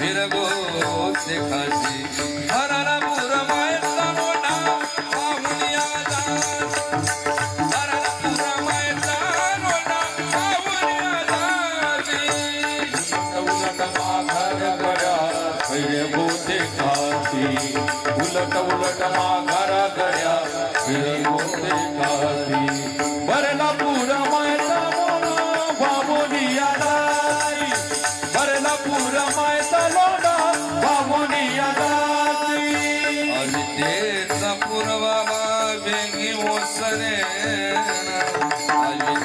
फिरगो देखासी हरारा पुरा मायचा मोठा पाहुनिया जा हरारा पुरा मायचा मोठा पाहुनिया जासी उलट माघार गड्या फिरगो देखासी उलट उलट माघार गड्या फिरगो देखासी भरला पुरा मायचा मोठा पाहुनिया भरला पुरा मायचा लोडा बामुनिया जाती आणि तेचा पुरवा वेगी ओसने आणि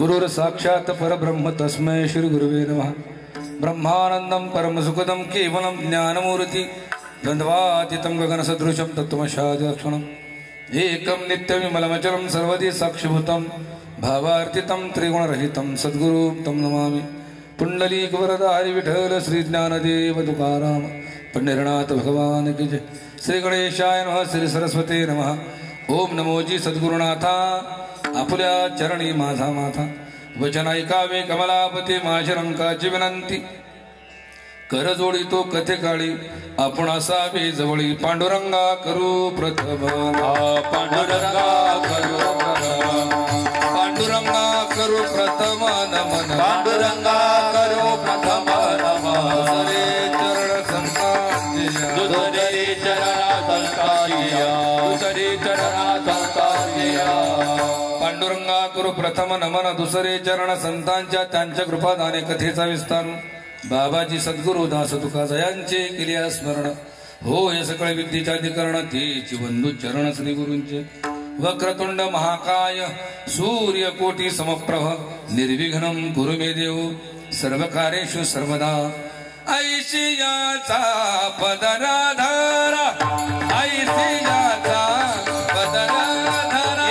गुरुर साक्षात् परब्रह्म तस्मै श्री गुरुवे नमः। ब्रह्मानंदं परमसुखदं केवलं ज्ञानमूर्ति द्वन्द्वातीतं गगनसदृशं तत्त्वमशादिलक्षणम् एकं नित्यविमलमचलं सर्वदि साक्षिभूतं भावार्थितं त्रिगुणरहितं सद्गुरुं तं नमामि। पुंडलीक वरदारि विठ्ठल श्री ज्ञानदेव तुकाराम पंढरीनाथ भगवान की जय। श्री गणेशाय नमः। श्री सरस्वती नमः। ओम नमोजी सद्गुरुनाथा आपल्या चरणी माझा माथा। वचन ऐकावे कमलापती माझी रंकाची विनंती। कर जोडी तो कथे काळी आपण असावे जवळी। पांडुरंगा करू प्रथम पांडुरंगा करू प्रथम पांडुरंगा करू प्रथम नमन पांडुरंगा करू प्रथम नमः दुसरे चरण संतांजिया दुसरे चरणा संतांजिया दुसरे चरणा संतांजिया पांडुरंगा करू प्रथम नमन दुसरे चरण संतांच्या त्यांच्या कृपादाने कथेचा विस्तार। बाबाजी सद्गुरु दास तुका जयांचे केले स्मरण। हो हे सकळ विद्येच्या अधिकरण तेची बंधू चरण श्री गुरूंचे। वक्रतुंड महाकाय सूर्य कोटी समप्रभ निर्विघ्नं कुरु मे देव सर्व कार्येषु सर्वदा। ऐशियाचा पदराधारा ऐशियाचा पदराधारा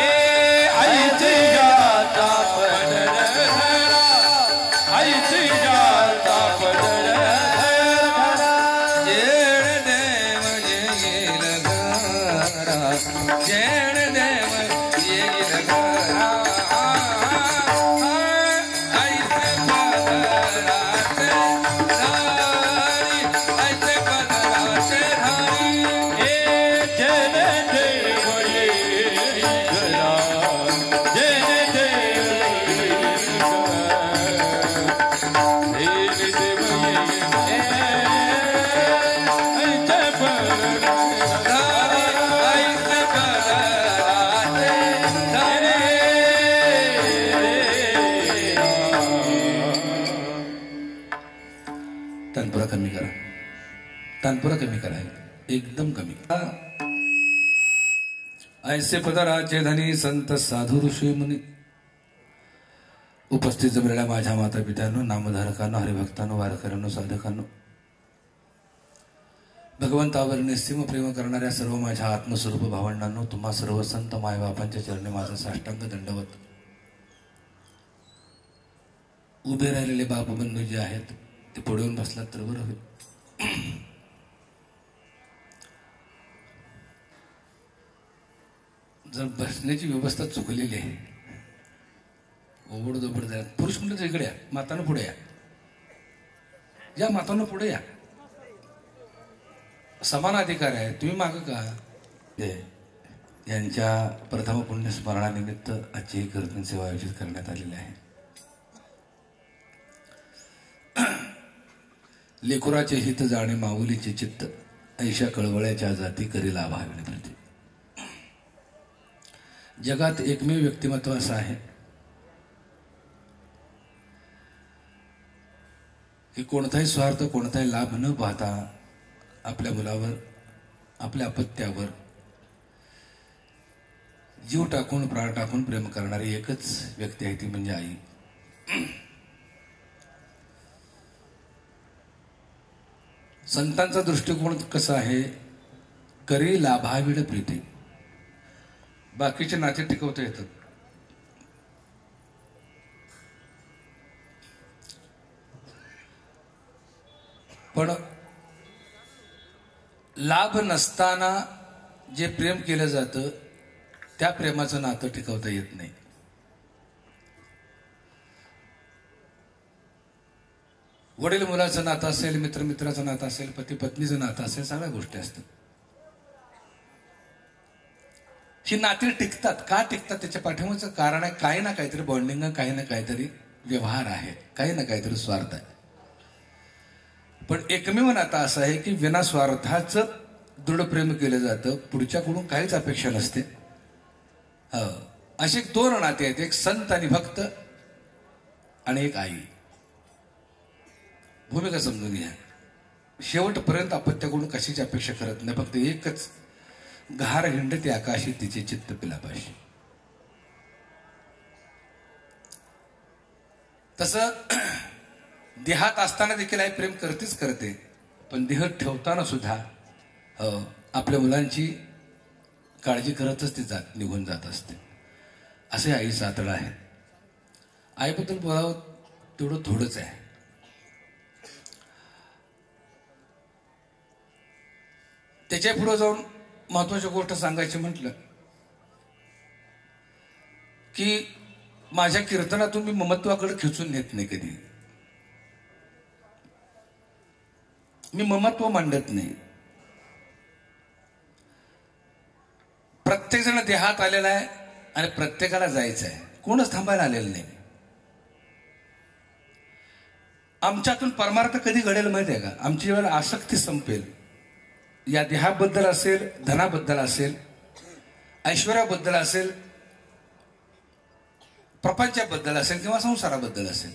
ऐशियाचा पदराधारा ऐशियाचा पदराधारा जेण देव येईल घरा जेण देव येईल घरा ऐसे पदराचे धारी ऐसे पदराचे धारी जेण देव येईल घरा जेण देव येईल तानपुरा कमी करा तानपुरा कमी करा एकदम कमी। ऐसे पदराचे धनी संत साधू ऋषी मुनी। उपस्थित जमलेल्या माझ्या माता पित्यांनो नामधारकांनो हरिभक्तांनो वारकऱ्यांनो साधकांनो भगवंतावर निस्सीम प्रेम करणाऱ्या सर्व माझ्या आत्मस्वरूप भावंडांनो तुम्हा सर्व संत मायबापांच्या चरणी माझा साष्टांग दंडवत। उभे राहिलेले बापबंधू जे आहेत ते पुढे येऊन बसलात तर बरं होईल। जर बसण्याची व्यवस्था चुकलेली आहे ओबडधोबड जाय पुरुष म्हणलं इकडे या मातानं पुढे या मातानं पुढे या समान अधिकार आहे तुम्ही माग का। यांच्या प्रथम पुण्य स्मरणानिमित्त आजची ही कीर्तन सेवा आयोजित करण्यात आलेली आहे। लेकुराचे हित जाणे माऊलीचे चित्त ऐशा कळवळ्याच्या जाती करी लाभाविणे प्रति। जगात एकमेव व्यक्तिमत्व असं आहे की कोणताही स्वार्थ कोणताही लाभ न पाहता आपल्या मुलावर आपल्या अपत्यावर जीव टाकून प्राण टाकून प्रेम करणारी एकच व्यक्ती आहे ती म्हणजे आई। संतांचा दृष्टिकोन कसा आहे करी लाभाविड प्रीती। बाकीचे नाते टिकवता येतात पण लाभ नसताना जे प्रेम केलं जातं त्या प्रेमाचं नातं टिकवता येत नाही। वडील मुलाचं नातं असेल मित्र मित्राचं नातं असेल पती पत्नीचं नातं असेल सगळ्या गोष्टी असतात। ही नाती टिकतात का टिकतात त्याच्या पाठीमागचं कारण आहे काही ना काहीतरी बॉन्डिंग काही ना काहीतरी व्यवहार आहे काही ना काहीतरी स्वार्थ आहे। पण एकमेव नातं असं आहे की विना स्वार्थाचं दृढ प्रेम केलं जातं पुढच्याकडून काहीच अपेक्षा नसते। असे दोन नाते आहेत एक संत आणि भक्त आणि एक आई। भूमिका समजून घ्या शेवटपर्यंत अपत्याकडून कशाची अपेक्षा करत नाही फक्त एकच घार हिंडते आकाशी तिचे चित्त पिलापाशी। तसं देहात असताना देखील आई प्रेम करतेच करते पण देह ठेवताना सुद्धा आपल्या मुलांची काळजी करतच ती निघून जात असते। असे आई सातळ आहे आईबद्दल बोलावं तेवढं थोडंच आहे. त्याच्या पुढे जाऊन महत्वाची गोष्ट सांगायची म्हटलं की माझ्या कीर्तनातून मी ममत्वाकडे खिचून नेत नाही कधी. मी ममत्व मांडत नाही. प्रत्येक जण देहात आलेला आहे आणि प्रत्येकाला जायचं आहे. कोणच थांबायला आलेलं नाही. आमच्यातून परमार्थ कधी घडेल माहिती आहे का? आमची वेळ आसक्ती संपेल. या देहाबद्दल असेल, धनाबद्दल असेल, ऐश्वर्याबद्दल असेल, प्रपंचाबद्दल असेल किंवा संसाराबद्दल असेल.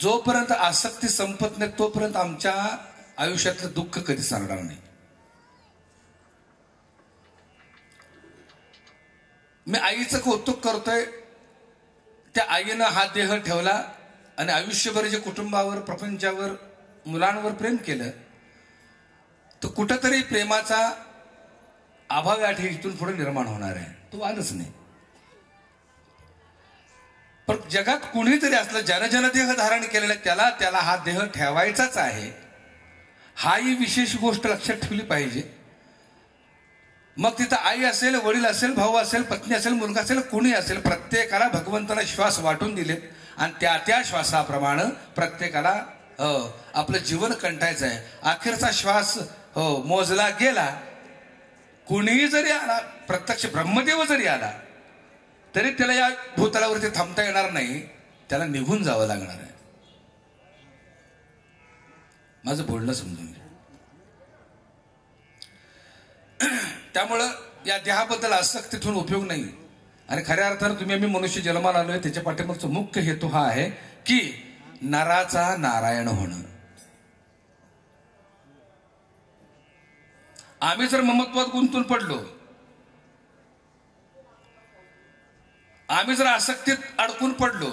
जोपर्यंत आसक्ती संपत नाही तोपर्यंत आमच्या आयुष्यातलं दुःख कधी सांगणार नाही. मी आईचं कौतुक करतोय. त्या आईनं हा देह ठेवला आणि आयुष्यभर जे कुटुंबावर, प्रपंचावर, मुलांवर प्रेम केलं, तर कुठंतरी प्रेमाचा अभाव या ठिकाणी इथून पुढे निर्माण होणार आहे. तो आलंच नाही. पण जगात कुणीतरी असलं, ज्यानं देह धारण केलेला त्याला त्याला हा देह ठेवायचाच आहे. हा ही विशेष गोष्ट लक्षात ठेवली पाहिजे. मग तिथं आई असेल, वडील असेल, भाऊ असेल, पत्नी असेल, मुलगा असेल, कोणी असेल, प्रत्येकाला भगवंताला श्वास वाटून दिलेत आणि त्या श्वासाप्रमाणे प्रत्येकाला आपलं जीवन कंटायचं आहे. अखेरचा श्वास मोजला गेला. कुणीही जरी आला, प्रत्यक्ष ब्रह्मदेव जरी आला तरी त्याला या भूतलावरती थांबता येणार नाही. त्याला निघून जावं लागणार आहे. माझं बोलणं समजून घ्या. त्यामुळं या देहाबद्दल आसक्ती ठेवून उपयोग नाही. आणि खऱ्या अर्थानं तुम्ही आम्ही मनुष्य जन्माला आलोय त्याच्या पाठीमागचा मुख्य हेतू हा आहे की नराचा नारायण होणं. आम्ही जर ममत्वात गुंतून पडलो, आम्ही जर आसक्तीत अडकून पडलो,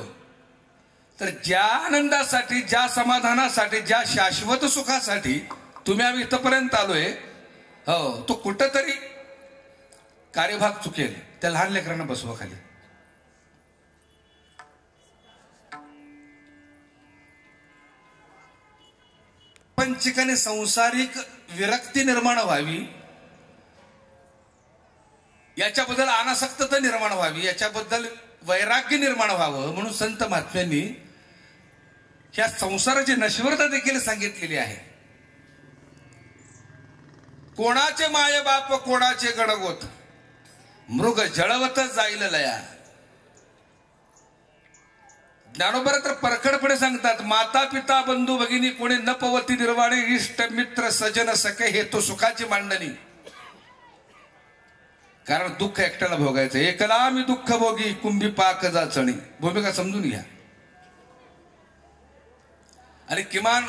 तर ज्या आनंदासाठी, ज्या समाधानासाठी, ज्या शाश्वत सुखासाठी तुम्ही आम्ही इथपर्यंत आलोय, तो कुठंतरी कार्यभाग चुकेल. त्या लहान लेकरांना बसवा खाली. पंचकाने संसारिक विरक्ती निर्माण व्हावी, याच्याबद्दल अनासक्तता निर्माण व्हावी, याच्याबद्दल वैराग्य निर्माण व्हावं म्हणून संत महात्म्यांनी ह्या संसाराची नश्वरता देखील सांगितलेली आहे. कोणाचे माय बाप, कोणाचे गणगोत, मृग जळवतच जाईल लया. ज्ञानोबा तर परखडपणे सांगतात, माता पिता बंधू भगिनी कोणी न पवती निर्वाणी, इष्ट मित्र सजन सखे हेतू सुखाची मांडणी. कारण दुःख एकट्याला भोगायचं. एकला मी दुःख भोगी, कुंभी पाक जाचणी. भूमिका समजून घ्या. आणि किमान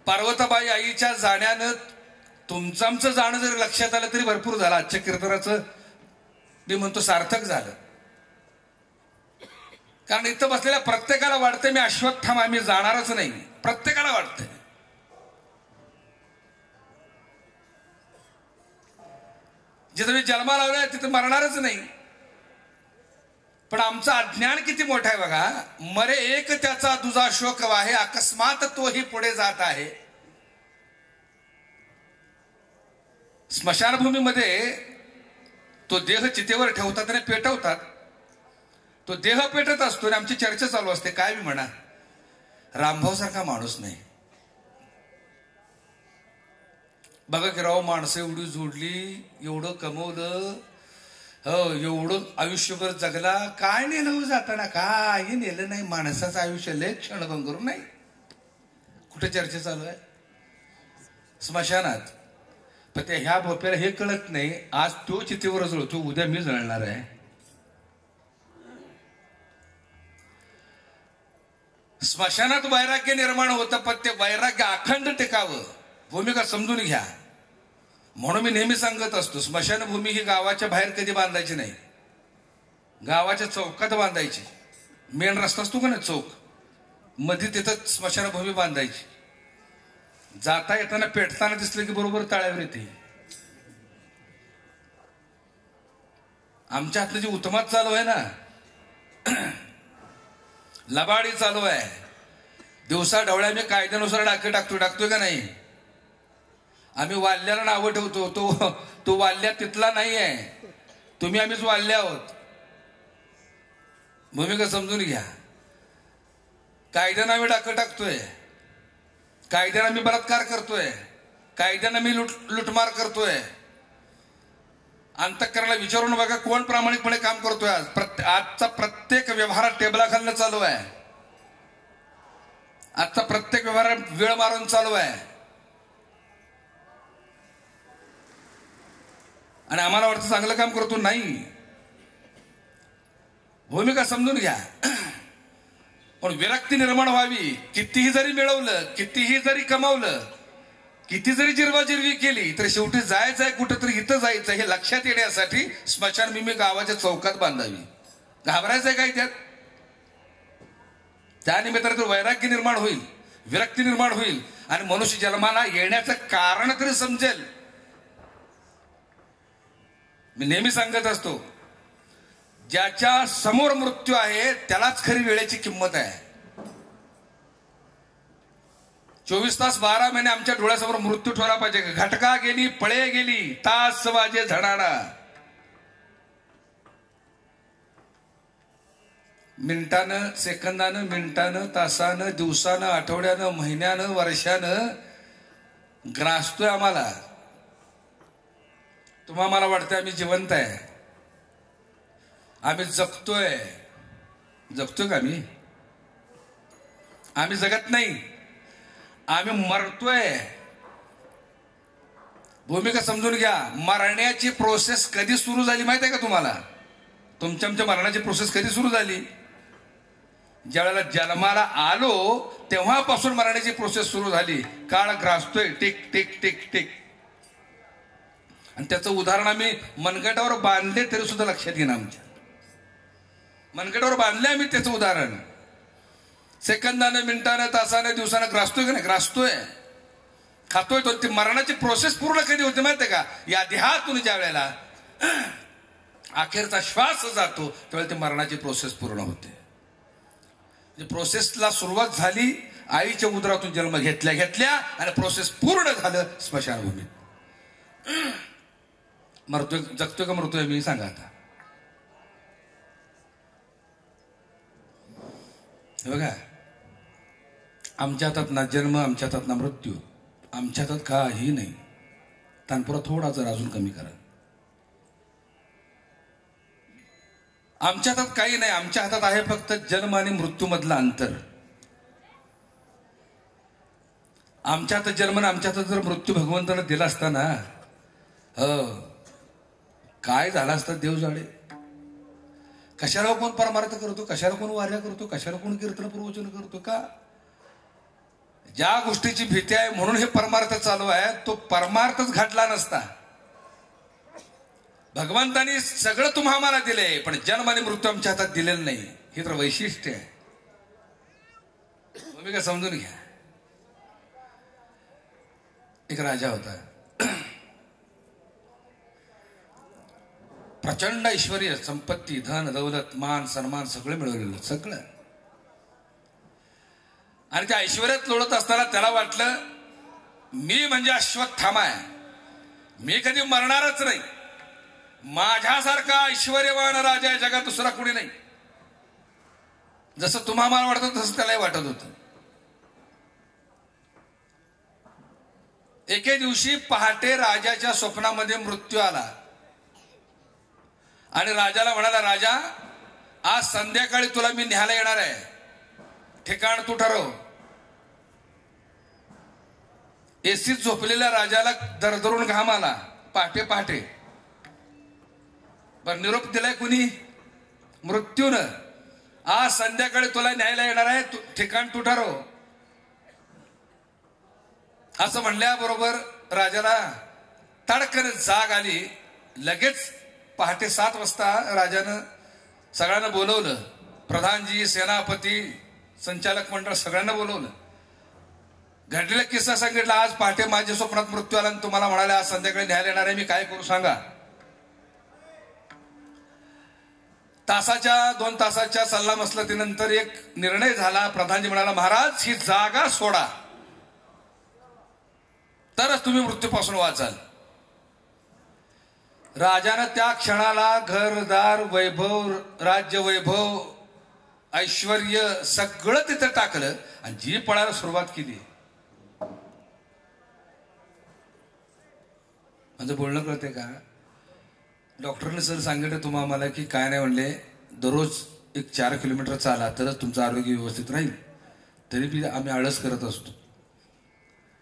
पार्वताबाई आईच्या जाण्यानं तुमचं आमचं जाणं जरी लक्षात आलं तरी भरपूर झालं. आजच्या कीर्तनाचं मी म्हणतो सार्थक झालं. कारण इथं बसलेल्या प्रत्येकाला वाटतंय मी अश्वत्थामा, आम्ही जाणारच नाही. प्रत्येकाला वाटतंय. जिथं मी जन्माला लावलाय तिथं मरणारच नाही. पण आमचं अज्ञान किती मोठं आहे बघा. मरे एक त्याचा दुजा शोक वाहे, अकस्मात तोही पुढे जात आहे. स्मशानभूमीमध्ये तो देह चितेवर ठेवतात आणि पेटवतात. तो देह पेटत असतो आणि आमची चर्चा चालू असते. काय मी म्हणा, रामभाऊ सारखा माणूस नाही. बघा की राव, माणसं एवढी जोडली, एवढं कमवलं, एवढं आयुष्यभर जगला, काय नेलं जाताना? काही नेलं नाही. माणसाचं आयुष्य लय क्षणभंगूर नाही. कुठे चर्चा चालू आहे? स्मशानात. पण त्या ह्या भोप्याला हे कळत नाही, आज तो चितेवर जळतो, उद्या मी जळणार आहे. स्मशानात वैराग्य निर्माण होतं, पण ते वैराग्य अखंड टिकावं. भूमिका समजून घ्या. म्हणून मी नेहमी सांगत असतो, स्मशानभूमी ही गावाच्या बाहेर कधी बांधायची नाही. गावाच्या चौकात बांधायची. मेन रस्ता असतो का ना चौक, मध्ये तिथं स्मशानभूमी बांधायची. जाता येताना पेटताना दिसलं की बरोबर तळ्यावर येते. आमच्या हातनं जी उत्तमात चालू आहे ना, लबाडी चालू आहे. दिवसा ढवळ्या मी कायद्यानुसार टाकतोय का नाही? आम्ही वाल्याला नावं ठेवतो. तो वाल्या तिथला नाही आहे, तुम्ही आम्हीच वाल्ले आहोत. भूमिका समजून घ्या. कायद्यानं आम्ही टाकतोय, कायद्यानं आम्ही बलात्कार करतोय, कायद्यानं मी लुटमार करतोय. अंतःकरणाला विचारून बघा कोण प्रामाणिकपणे काम करतोय. आजचा प्रत्येक व्यवहार टेबलाखालनं चालू आहे. आजचा प्रत्येक व्यवहार वेळ मारून चालू आहे. आणि आम्हाला वाटतं चांगलं काम करतो, नाही. भूमिका समजून घ्या. पण विरक्ती निर्माण व्हावी. कितीही जरी मिळवलं, कितीही जरी कमावलं, किती जरी जिरवाजिरवी केली, तर शेवटी जायचंय कुठंतरी, इथं जायचं हे लक्षात येण्यासाठी स्मशानभूमी गावाच्या चौकात बांधावी. घाबरायचंय काय त्यात? त्या निमित्ताने तर वैराग्य निर्माण होईल, विरक्ती निर्माण होईल आणि मनुष्य जन्माला येण्याचं कारण तरी समजेल. मी नेहमी सांगत असतो, ज्याच्या समोर मृत्यू आहे त्यालाच खरी वेळेची किंमत आहे. 24 तास 12 महिने आमच्या डोळ्यासमोर मृत्यू ठेवला पाहिजे. घटका गेली, पळे गेली, तास वाजे झणाडा. मिनिटानं, सेकंदानं, मिनिटानं, तासानं, दिवसानं, आठवड्यानं, महिन्यानं, वर्षानं ग्रासतोय आम्हाला. तुम्हाला वाटतं आम्ही जिवंत आहे, आम्ही जगतोय. जगतोय का आम्ही? आम्ही जगत नाही, आम्ही मरतोय. भूमिका समजून घ्या. मरण्याची प्रोसेस कधी सुरू झाली माहिती आहे का तुम्हाला? तुमच्या मरणाची प्रोसेस कधी सुरू झाली? ज्या वेळेला जन्माला आलो तेव्हापासून मरण्याची प्रोसेस सुरू झाली. काळ ग्रासतोय, टिक टिक टिक टिक. आणि त्याचं उदाहरण आम्ही मनगटावर बांधले तरी सुद्धा लक्षात घेणं. आमच्या मनगटावर बांधले आम्ही त्याचं उदाहरण. सेकंदानं, मिनिटानं, तासानं, दिवसानं ग्रासतोय का नाही? ग्रासतोय, खातोय तो. ती मरणाची प्रोसेस पूर्ण कधी होते माहितीये का? या देहातून ज्या वेळेला अखेरचा श्वास जातो त्यावेळेला ती मरणाची प्रोसेस पूर्ण होते. प्रोसेसला सुरुवात झाली आईच्या उदरातून जन्म घेतल्या आणि प्रोसेस पूर्ण झालं स्मशानभूमीत. मरतोय, जगतोय का मरतोय मी? सांगा आता. बघा, आमच्या हातात ना जन्म, आमच्या हातात ना मृत्यू, आमच्या हातात काही नाही. तानपुरा थोडा जर अजून कमी करा. आमच्या हातात काही नाही. आमच्या हातात आहे फक्त जन्म आणि मृत्यू मधलं अंतर. आमच्या हातात जन्म आणि आमच्या हातात जर मृत्यू भगवंतानं दिला असताना काय झालं असतं देव जाणे. कशाला कोण परमार्थ करतो, कशाला कोण वाऱ्या करतो, कशाला कोण कीर्तन प्रवचन करतो? का? ज्या गोष्टीची भीती आहे म्हणून हे परमार्थ चालू आहे. तो परमार्थच घडला नसता. भगवंतानी सगळं तुम्हाला दिलंय, पण जन्म आणि मृत्यू आमच्या हातात दिलेलं नाही. हे तर वैशिष्ट्य आहे. तुम्ही काय समजून घ्या. एक राजा होता, प्रचंड ऐश्वर्य, संपत्ती, धन दौलत, मान सन्मान सगळं मिळवलेलं, सगळं. आणि त्या ऐश्वर्यात लोळत असताना त्याला वाटलं मी म्हणजे अश्वत्थामा आहे, मी कधी मरणारच नाही. माझ्यासारखा ऐश्वर्यवान राजा या जगात दुसरा कोणी नाही. जसं तुम्हाला वाटतं तसं त्यालाही वाटत होतं. एके दिवशी पहाटे राजाच्या स्वप्नामध्ये मृत्यू आला आणि राजाला म्हणाला, राजा आज संध्याकाळी तुला मी न्यायला येणार आहे, ठिकाण तू ठरव. एसीत झोपलेल्या राजाला दरदरून घाम आला. पहाटे पहाटे बर निरोप दिलाय कुणी? मृत्यूनं. आज संध्याकाळी तुला न्यायला येणार आहे, ठिकाण तू ठरव. असं म्हणल्याबरोबर राजाला तडकन जाग आली. लगेच पहाटे 7 वाजता राजानं सगळ्यांना बोलवलं. प्रधानजी, सेनापती, संचालक मंडळ सगळ्यांना बोलवलं. घडलेला किस्सा सांगितला. आज पहाटे माझ्या स्वप्नात मृत्यू आला आणि तुम्हाला म्हणाले आज संध्याकाळी न्यायला येणार आहे, मी काय करू सांगा. 2 तासाच्या सल्लामसलतीनंतर एक निर्णय झाला. प्रधानजी म्हणाला, महाराज ही जागा सोडा तरच तुम्ही मृत्यूपासून वाचाल. राजानं त्या क्षणाला घरदार, वैभव, राज्य वैभव, ऐश्वर्य सगळं तिथं टाकलं आणि जी पळायला सुरुवात केली. माझं बोलणं कळते का? डॉक्टरने सर सांगितलं तुम्हा आम्हाला की काय नाही म्हणले, दररोज 4 किलोमीटर चाला तरच तुमचं आरोग्य व्यवस्थित राहील. तरी बी आम्ही आळस करत असतो.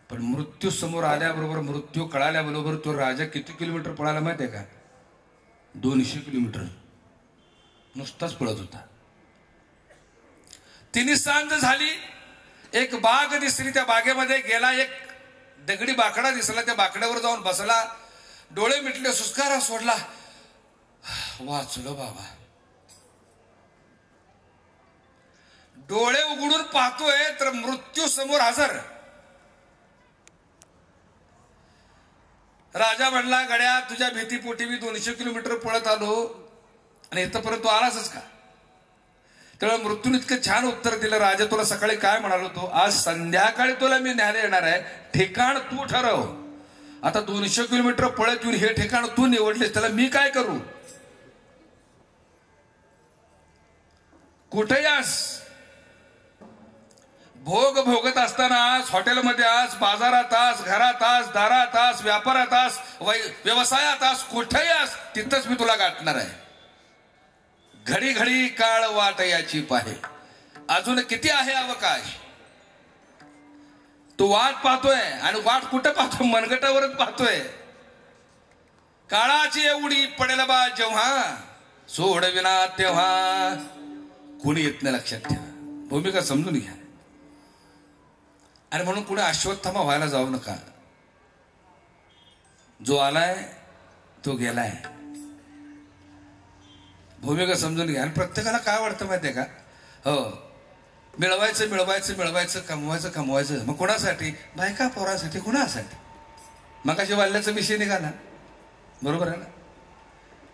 पण मृत्यू समोर आल्याबरोबर, मृत्यू कळाल्याबरोबर तो राजा किती किलोमीटर पळाला माहिती आहे का? 200 किलोमीटर नुसताच पळत होता. 3 सांज झाली, एक बाग दिसली. त्या बागेमध्ये गेला, एक दगडी बाकडा दिसला. त्या बाकड्यावर जाऊन बसला, डोळे मिटले, सुस्कारा सोडला. वाचलो बाबा. डोळे उघडून पाहतोय तर मृत्यू समोर हजर. राजा म्हणला, गड्या तुझ्या भीतीपोटी मी 200 किलोमीटर पळत आलो आणि इथपर्यंत तू आलासच का? त्यामुळे मृत्यूने इतकं छान उत्तर दिलं. राजा तुला सकाळी काय म्हणालो तो, आज संध्याकाळी तुला मी न्यायला येणार आहे, ठिकाण तू ठरव. आता 200 किलोमीटर पळत येऊन हे ठिकाण तू निवडलेस, त्याला मी काय करू? कुठे यास? भोग भोगत असताना आज हॉटेलमध्ये आज, बाजारात आज, घरात आज, दारात आज, व्यापारात आज, व्यवसायात आज, कुठेही आज, तिथंच मी तुला गाठणार आहे. घडी घडी काळ वाट याची पाहे. अजून किती आहे अवकाश? तू वाट पाहतोय आणि वाट कुठं पाहतोय? मनगटावरच पाहतोय. काळाची एवढी पडेल बा जेव्हा, सोडविना तेव्हा कोणी येत नाही. लक्षात ठेवा, भूमिका समजून घ्या. आणि म्हणून कुणी अश्वत्थामा व्हायला जाऊ नका. जो आलाय तो गेलाय. भूमिका समजून घ्या. आणि प्रत्येकाला काय वाटतं माहितीये का? हो, मिळवायचं मिळवायचं मिळवायचं, कमवायचं कमवायचं. मग कोणासाठी? बायका पोरासाठी. कुणासाठी? मग अशी वाल्याचा विषय निघाला. बरोबर आहे ना?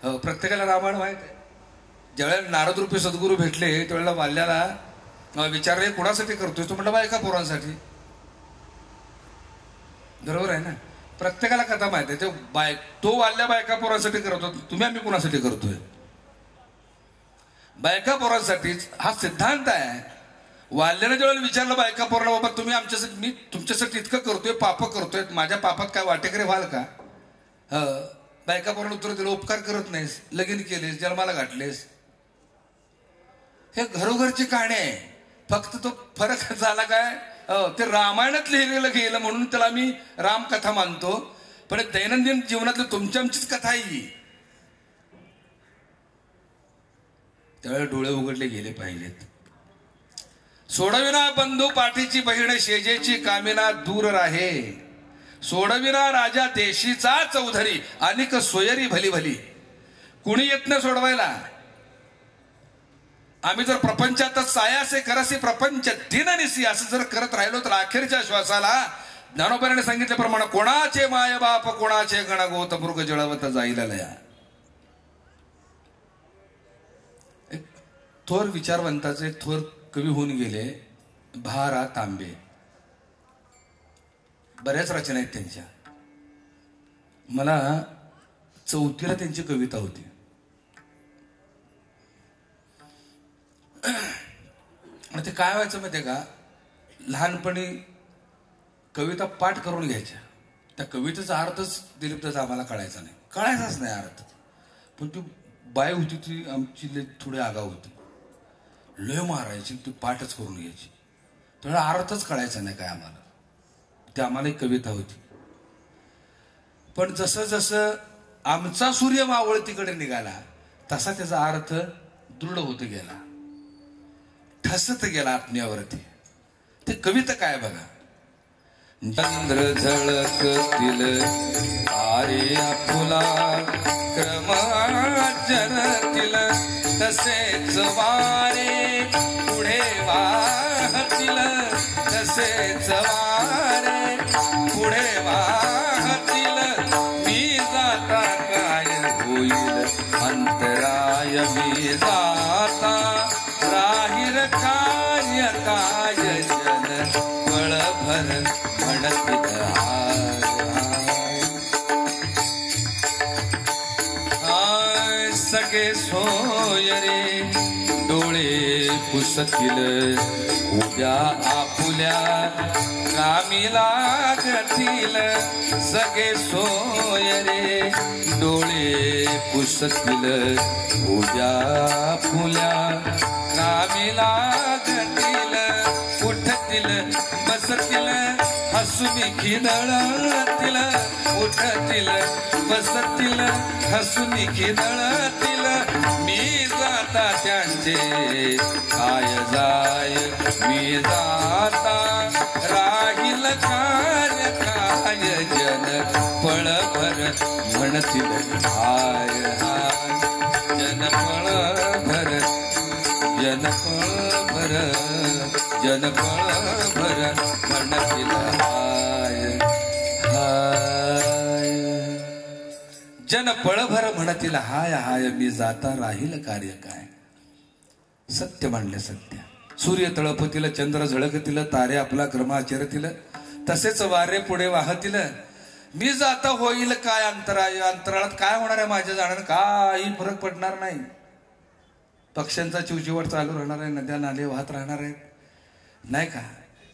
हो, प्रत्येकाला रामायण माहित आहे. ज्यावेळेला नारद रूपी सद्गुरू भेटले त्यावेळेला वाल्याला विचारले, कुणासाठी करतोय? तो म्हटलं, बायका पोरांसाठी. बरोबर आहे ना? प्रत्येकाला कथा माहित आहे. तो वाल्या बायका पोरांसाठी करतो, तुम्ही आम्ही कुणासाठी करतोय? बायका पोरांसाठीच. हा सिद्धांत आहे. वाल्याने ज्यावेळेला विचारलं बायका पोराला, बाबा तुम्ही आमच्यासाठी, मी तुमच्यासाठी इतकं करतोय, पाप करतोय, माझ्या पापात काय वाटेकरी व्हाल का? बायका पोराला उत्तर दिलं, उपकार करत नाहीस, लगीन केलेस, जन्माला घातलेस. हे घरोघरची कहाणी आहे. फक्त तो फरक झाला काय, ते रामायणात लिहिलेलं गेलं म्हणून त्याला मी रामकथा मानतो. पण दैनंदिन जीवनातली तुमची आमचीच कथा आहे. त्यावेळेला डोळे उघडले गेले पाहिजेत. सोडविना बंधू पाठीची बहीण, शेजेची कामिना दूर राहे. सोडविना राजा देशीचा चौधरी, अनिक सोयरी भली भली. कुणी येत नाही सोडवायला. आम्ही जर प्रपंचातच सायासे करसी प्रपंच दिन निसी असं जर करत राहिलो तर अखेरच्या श्वासाला ज्ञानोबाने सांगितल्याप्रमाणे कोणाचे माय बाप, कोणाचे गणगोत, मृग जळवत जाईल लया. थोर विचारवंताचे थोर कवी होऊन गेले भा. रा. तांबे. बऱ्याच रचना आहेत त्यांच्या. मला 4थीला त्यांची कविता होती. आणि ते काय व्हायचं माहितीये का, लहानपणी कविता पाठ करून घ्यायच्या. त्या कवितेचा अर्थच दिलीपचा आम्हाला कळायचा नाही, कळायचाच नाही अर्थ. पण ती बाई होती ती आमची थोडी आगाऊ होती, लय मारायची, ती पाठच करून घ्यायची. त्यामुळे अर्थच कळायचा नाही काय आम्हाला. ती आम्हाला एक कविता होती. पण जसं जसं आमचा सूर्य मावळतीकडे निघाला तसा त्याचा अर्थ दृढ होत गेला, ठसत गेला आत्म्यावरती. ते कविता काय बघा. चंद्र झळकतील तारे फुला क्रमाजनतील, तसेच वारे पुढे वाहतील, तसेच वारे पुढे वाहतील. मी जाता काय होईल अंतराय, मी जा कार्य काय जन पळभर म्हणतील हाय सगळे सोय रे डोळे पुसतील उद्या आपुल्या कामी लागतील सगळे सोय रे डोळे पुसतील उद्या फुल्या कामी लागतील उठतील बसतील हसून खिदळतील उठतील बसतील हसून खिदळतील मी जाता त्यांचे काय जाय मी जाता राहील कार्य काय जन पळभर म्हणतील हाय हाय जन पळभर जन पळभर जन पळभर म्हणतील हाय हाय जन पळभर म्हणतील हाय हाय मी जाता राहील कार्य काय सत्य मानले सत्य सूर्य तळपतील चंद्र झळकतील तारे आपला क्रम आचरतील तसेच वारे पुढे वाहतील मी जाता होईल काय अंतराळात काय होणार आहे माझ्या जाण्यानं काही फरक पडणार नाही पक्ष्यांचा चिवचिवाट चालू राहणार आहे नद्या नाले वाहत राहणार आहेत नाही का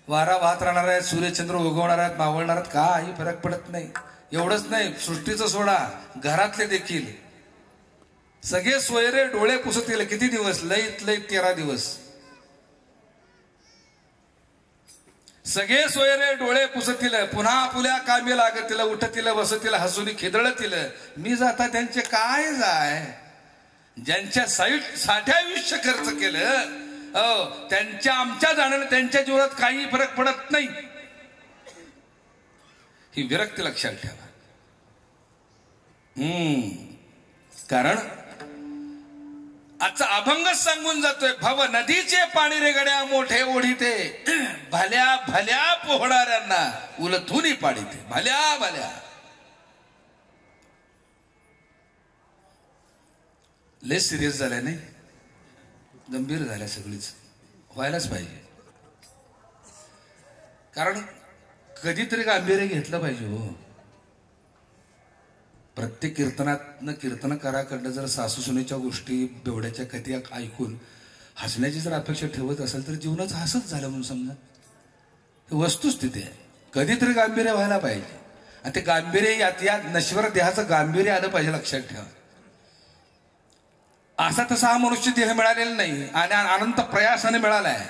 वारा वाहत राहणार आहे सूर्यचंद्र उगवणार आहेत मावळणार आहेत काही फरक पडत नाही एवढंच नाही सृष्टीचं सोडा घरातले देखील सगळे सोयरे डोळे पुसतील किती दिवस लईत लईत 13 दिवस सगळे सोयरे डोळे पुसतील पुन्हा आपुल्या कामी लागतील उठतील बसतील हसून खिदळतील मी जाता त्यांचे काय जाय ज्यांच्या साठ्या आयुष्य खर्च केलं त्यांच्या आमच्या जाण्याने त्यांच्या जीवनात काही फरक पडत नाही ही विरक्ती लक्षात ठेवा कारण आजचा अभंगच सांगून जातोय भव नदीचे पाणी रे गड्या मोठे ओढीते भल्या भल्या पोहणाऱ्यांना उलथून पाडीते भल्या भल्या लय सिरियस झाल्या नाही गंभीर झाल्या सगळीच व्हायलाच पाहिजे कारण कधीतरी गांभीर्य घेतलं पाहिजे हो प्रत्येक कीर्तनातनं कीर्तनकाराकडनं जर सासू सुनेच्या गोष्टी बेवड्याच्या कथी ऐकून हसण्याची जर अपेक्षा ठेवत असेल तर जीवनच हसत झालं म्हणून समजा वस्तुस्थिती आहे कधीतरी गांभीर्य व्हायला पाहिजे आणि ते गांभीर्य या नश्वर देहाचं गांभीर्य आलं पाहिजे लक्षात ठेवा असा तसा हा मनुष्य देह मिळालेला नाही आणि अनंत प्रयासाने मिळालाय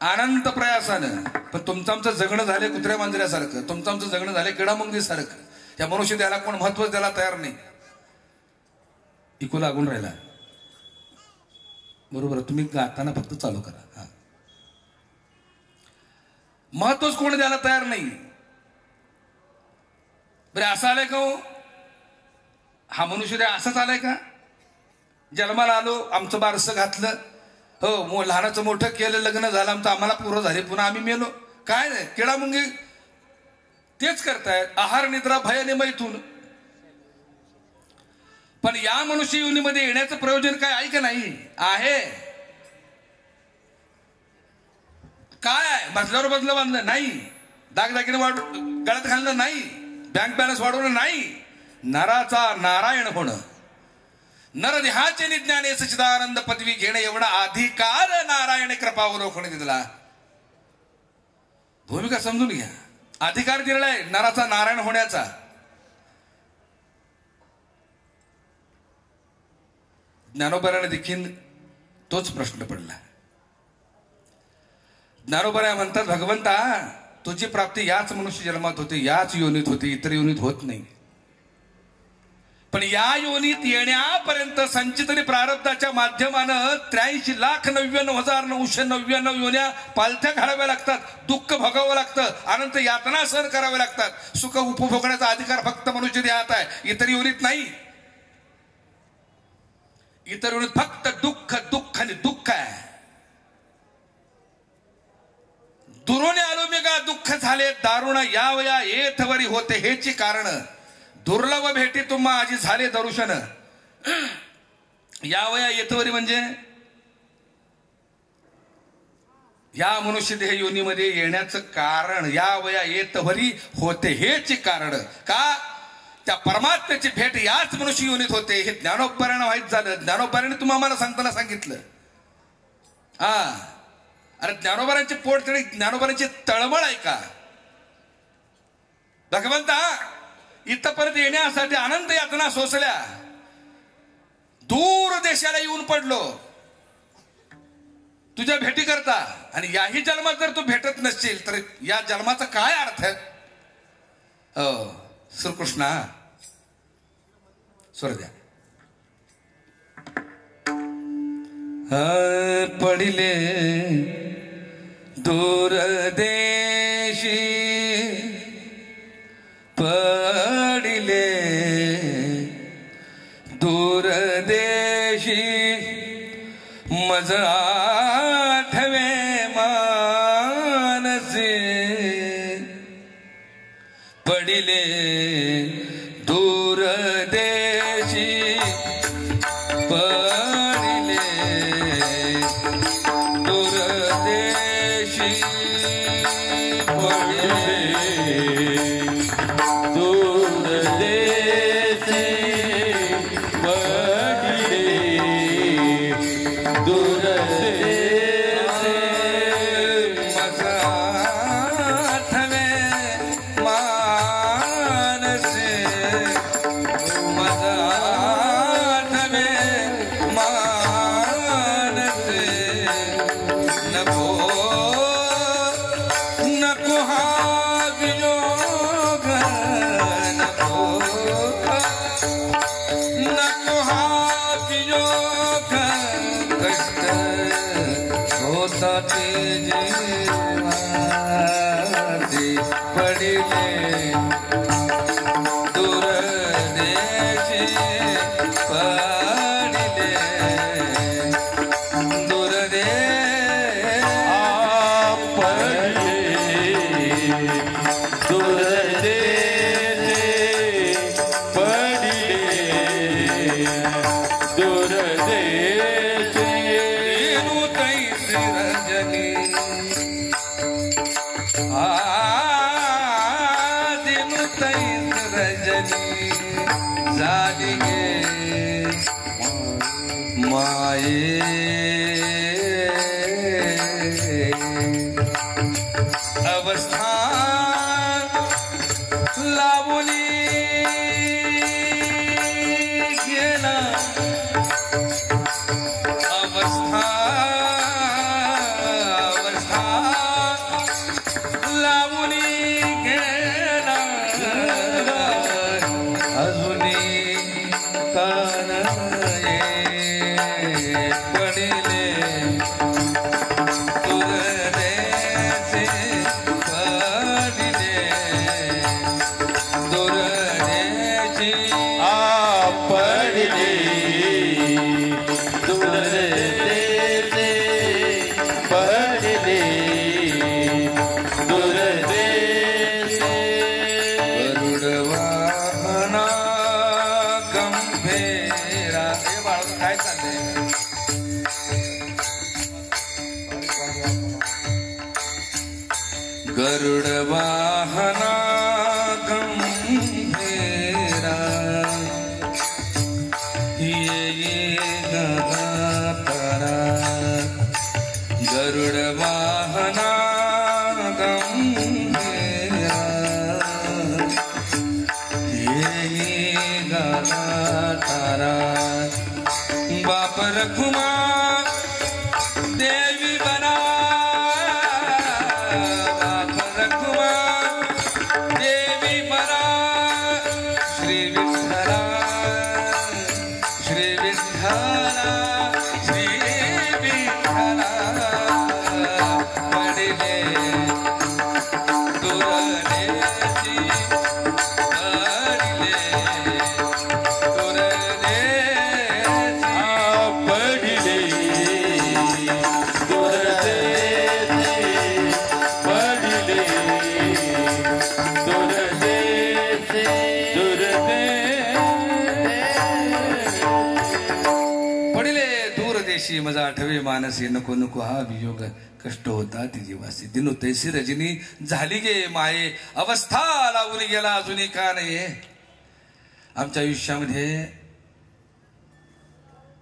अनंत प्रयासानं पण तुमचं आमचं जगणं झाले कुत्र्या मांजऱ्यासारखं तुमचं आमचं जगणं झाले किडामुंगीसारखं त्या मनुष्य त्याला कोण महत्व द्यायला तयार नाही इकू लागून राहिला बरोबर तुम्ही गाताना फक्त चालू करा हा महत्वच कोण द्यायला तयार नाही बरे असं आलंय का हो हा मनुष्य असाच आलाय का जन्माला आलो आमचं बारसं घातलं हो लहानाचं मोठं केलं लग्न झालं आमचं आम्हाला पूर्ण झाले पुन्हा आम्ही मेलो काय नाही किडामुंगी तेच करतायत आहार निद्रा भय आणि मैथून पण या मनुष्य योनीमध्ये येण्याचं प्रयोजन काय आहे का नाही आहे काय बसल्यावर बसलं बांधलं नाही दागदागिने गळ्यात घालणं नाही बँक बॅलन्स वाढवणं नाही नराचा नारायण होणं नरदेहाचे निज्ञाने सच्चिदानंद पदवी घेणं एवढा अधिकार नारायण कृपावलोकन दिला भूमिका समजून घ्या अधिकार दिलाय नराचा नारायण होण्याचा ज्ञानोबराने देखील तोच प्रश्न पडला ज्ञानोबरा म्हणतात भगवंता तुझी प्राप्ती याच मनुष्य जन्मात होते याच योनीत होती इतर योनीत होत नाही पण या योनीत येण्यापर्यंत संचित आणि प्रारब्धाच्या माध्यमानं 83,99,999 योन्या पालथ्या घालाव्या लागतात दुःख भोगावं लागतं अनंत यातना सहन कराव्या लागतात सुख उपभोगण्याचा अधिकार फक्त मनुष्य देहात आहे इतर योनीत नाही इतर योनीत फक्त दुःख दुःख आणि दुःख आहे दुरोने आलो मी का दुःख झाले दारुण यावया येथवरी होते हेची कारण दुर्लभ भेटी तुम्हा आजी झाले दरुशन यावया येथवरी म्हणजे या मनुष्य देह योनीमध्ये येण्याचं कारण या वया येतवरी होते हेच कारण का त्या परमात्म्याची भेट याच मनुष्य योनीत होते हे ज्ञानोबरांना माहीत झालं. ज्ञानोबरांनी तुम्ही आम्हाला सांगताना सांगितलं. अरे ज्ञानोबरांचे पोट तरी ज्ञानोबरांची तळमळ आहे का भगवंता. इथपर्यंत येण्यासाठी अनंत यातना सोसल्या, दूर देशाला येऊन पडलो तुझ्या भेटी करता, आणि याही जन्मात जर तू भेटत नसशील तर या जन्माचा काय अर्थ आहे. श्रीकृष्णा स्वर द्या. पडिले दूर देशी पडिले दूर देशी मज आठवे मानसे पडिले दूर देशी पडिले दूर देशी पडिले दूर देशी पडिले दूर देशी मज आठवे मानसे मज आठवे मानसे नको नको हा वियोग नको नको हा वियोग कष्ट होता ते जीवासी पडिले दूर देशी पडिले दूर पडिले दूर देशी पडिले दूर देशी रेणू तैसी रजनी दिनु तैस रजनी झाली गे माये अवस्था लावली गेला अवस्था अवस्था लावली गेला अजुनी कान पडिले दूर देशी पडिले दूर देशी पडिले दूर देशी पडिले दूर देशी गरुड वाहना गंभीरा. हे बाळ काय चाललंय. गरुड वाहना गंभीरा ये गदापरा गरुड वाहना गंभीरा ये गदातारा बाप रखुमा देवी बना बाप रखुमा देवी बना श्री विठ्ठला श्री विठ्ठला श्री विठ्ठला गाठवे मानसे नको नको हा वियोग कष्ट होता ती जीवासी दिनू तैसी रजनी झाली गे माये अवस्था लावून गेला अजूनही का नाही. आमच्या आयुष्यामध्ये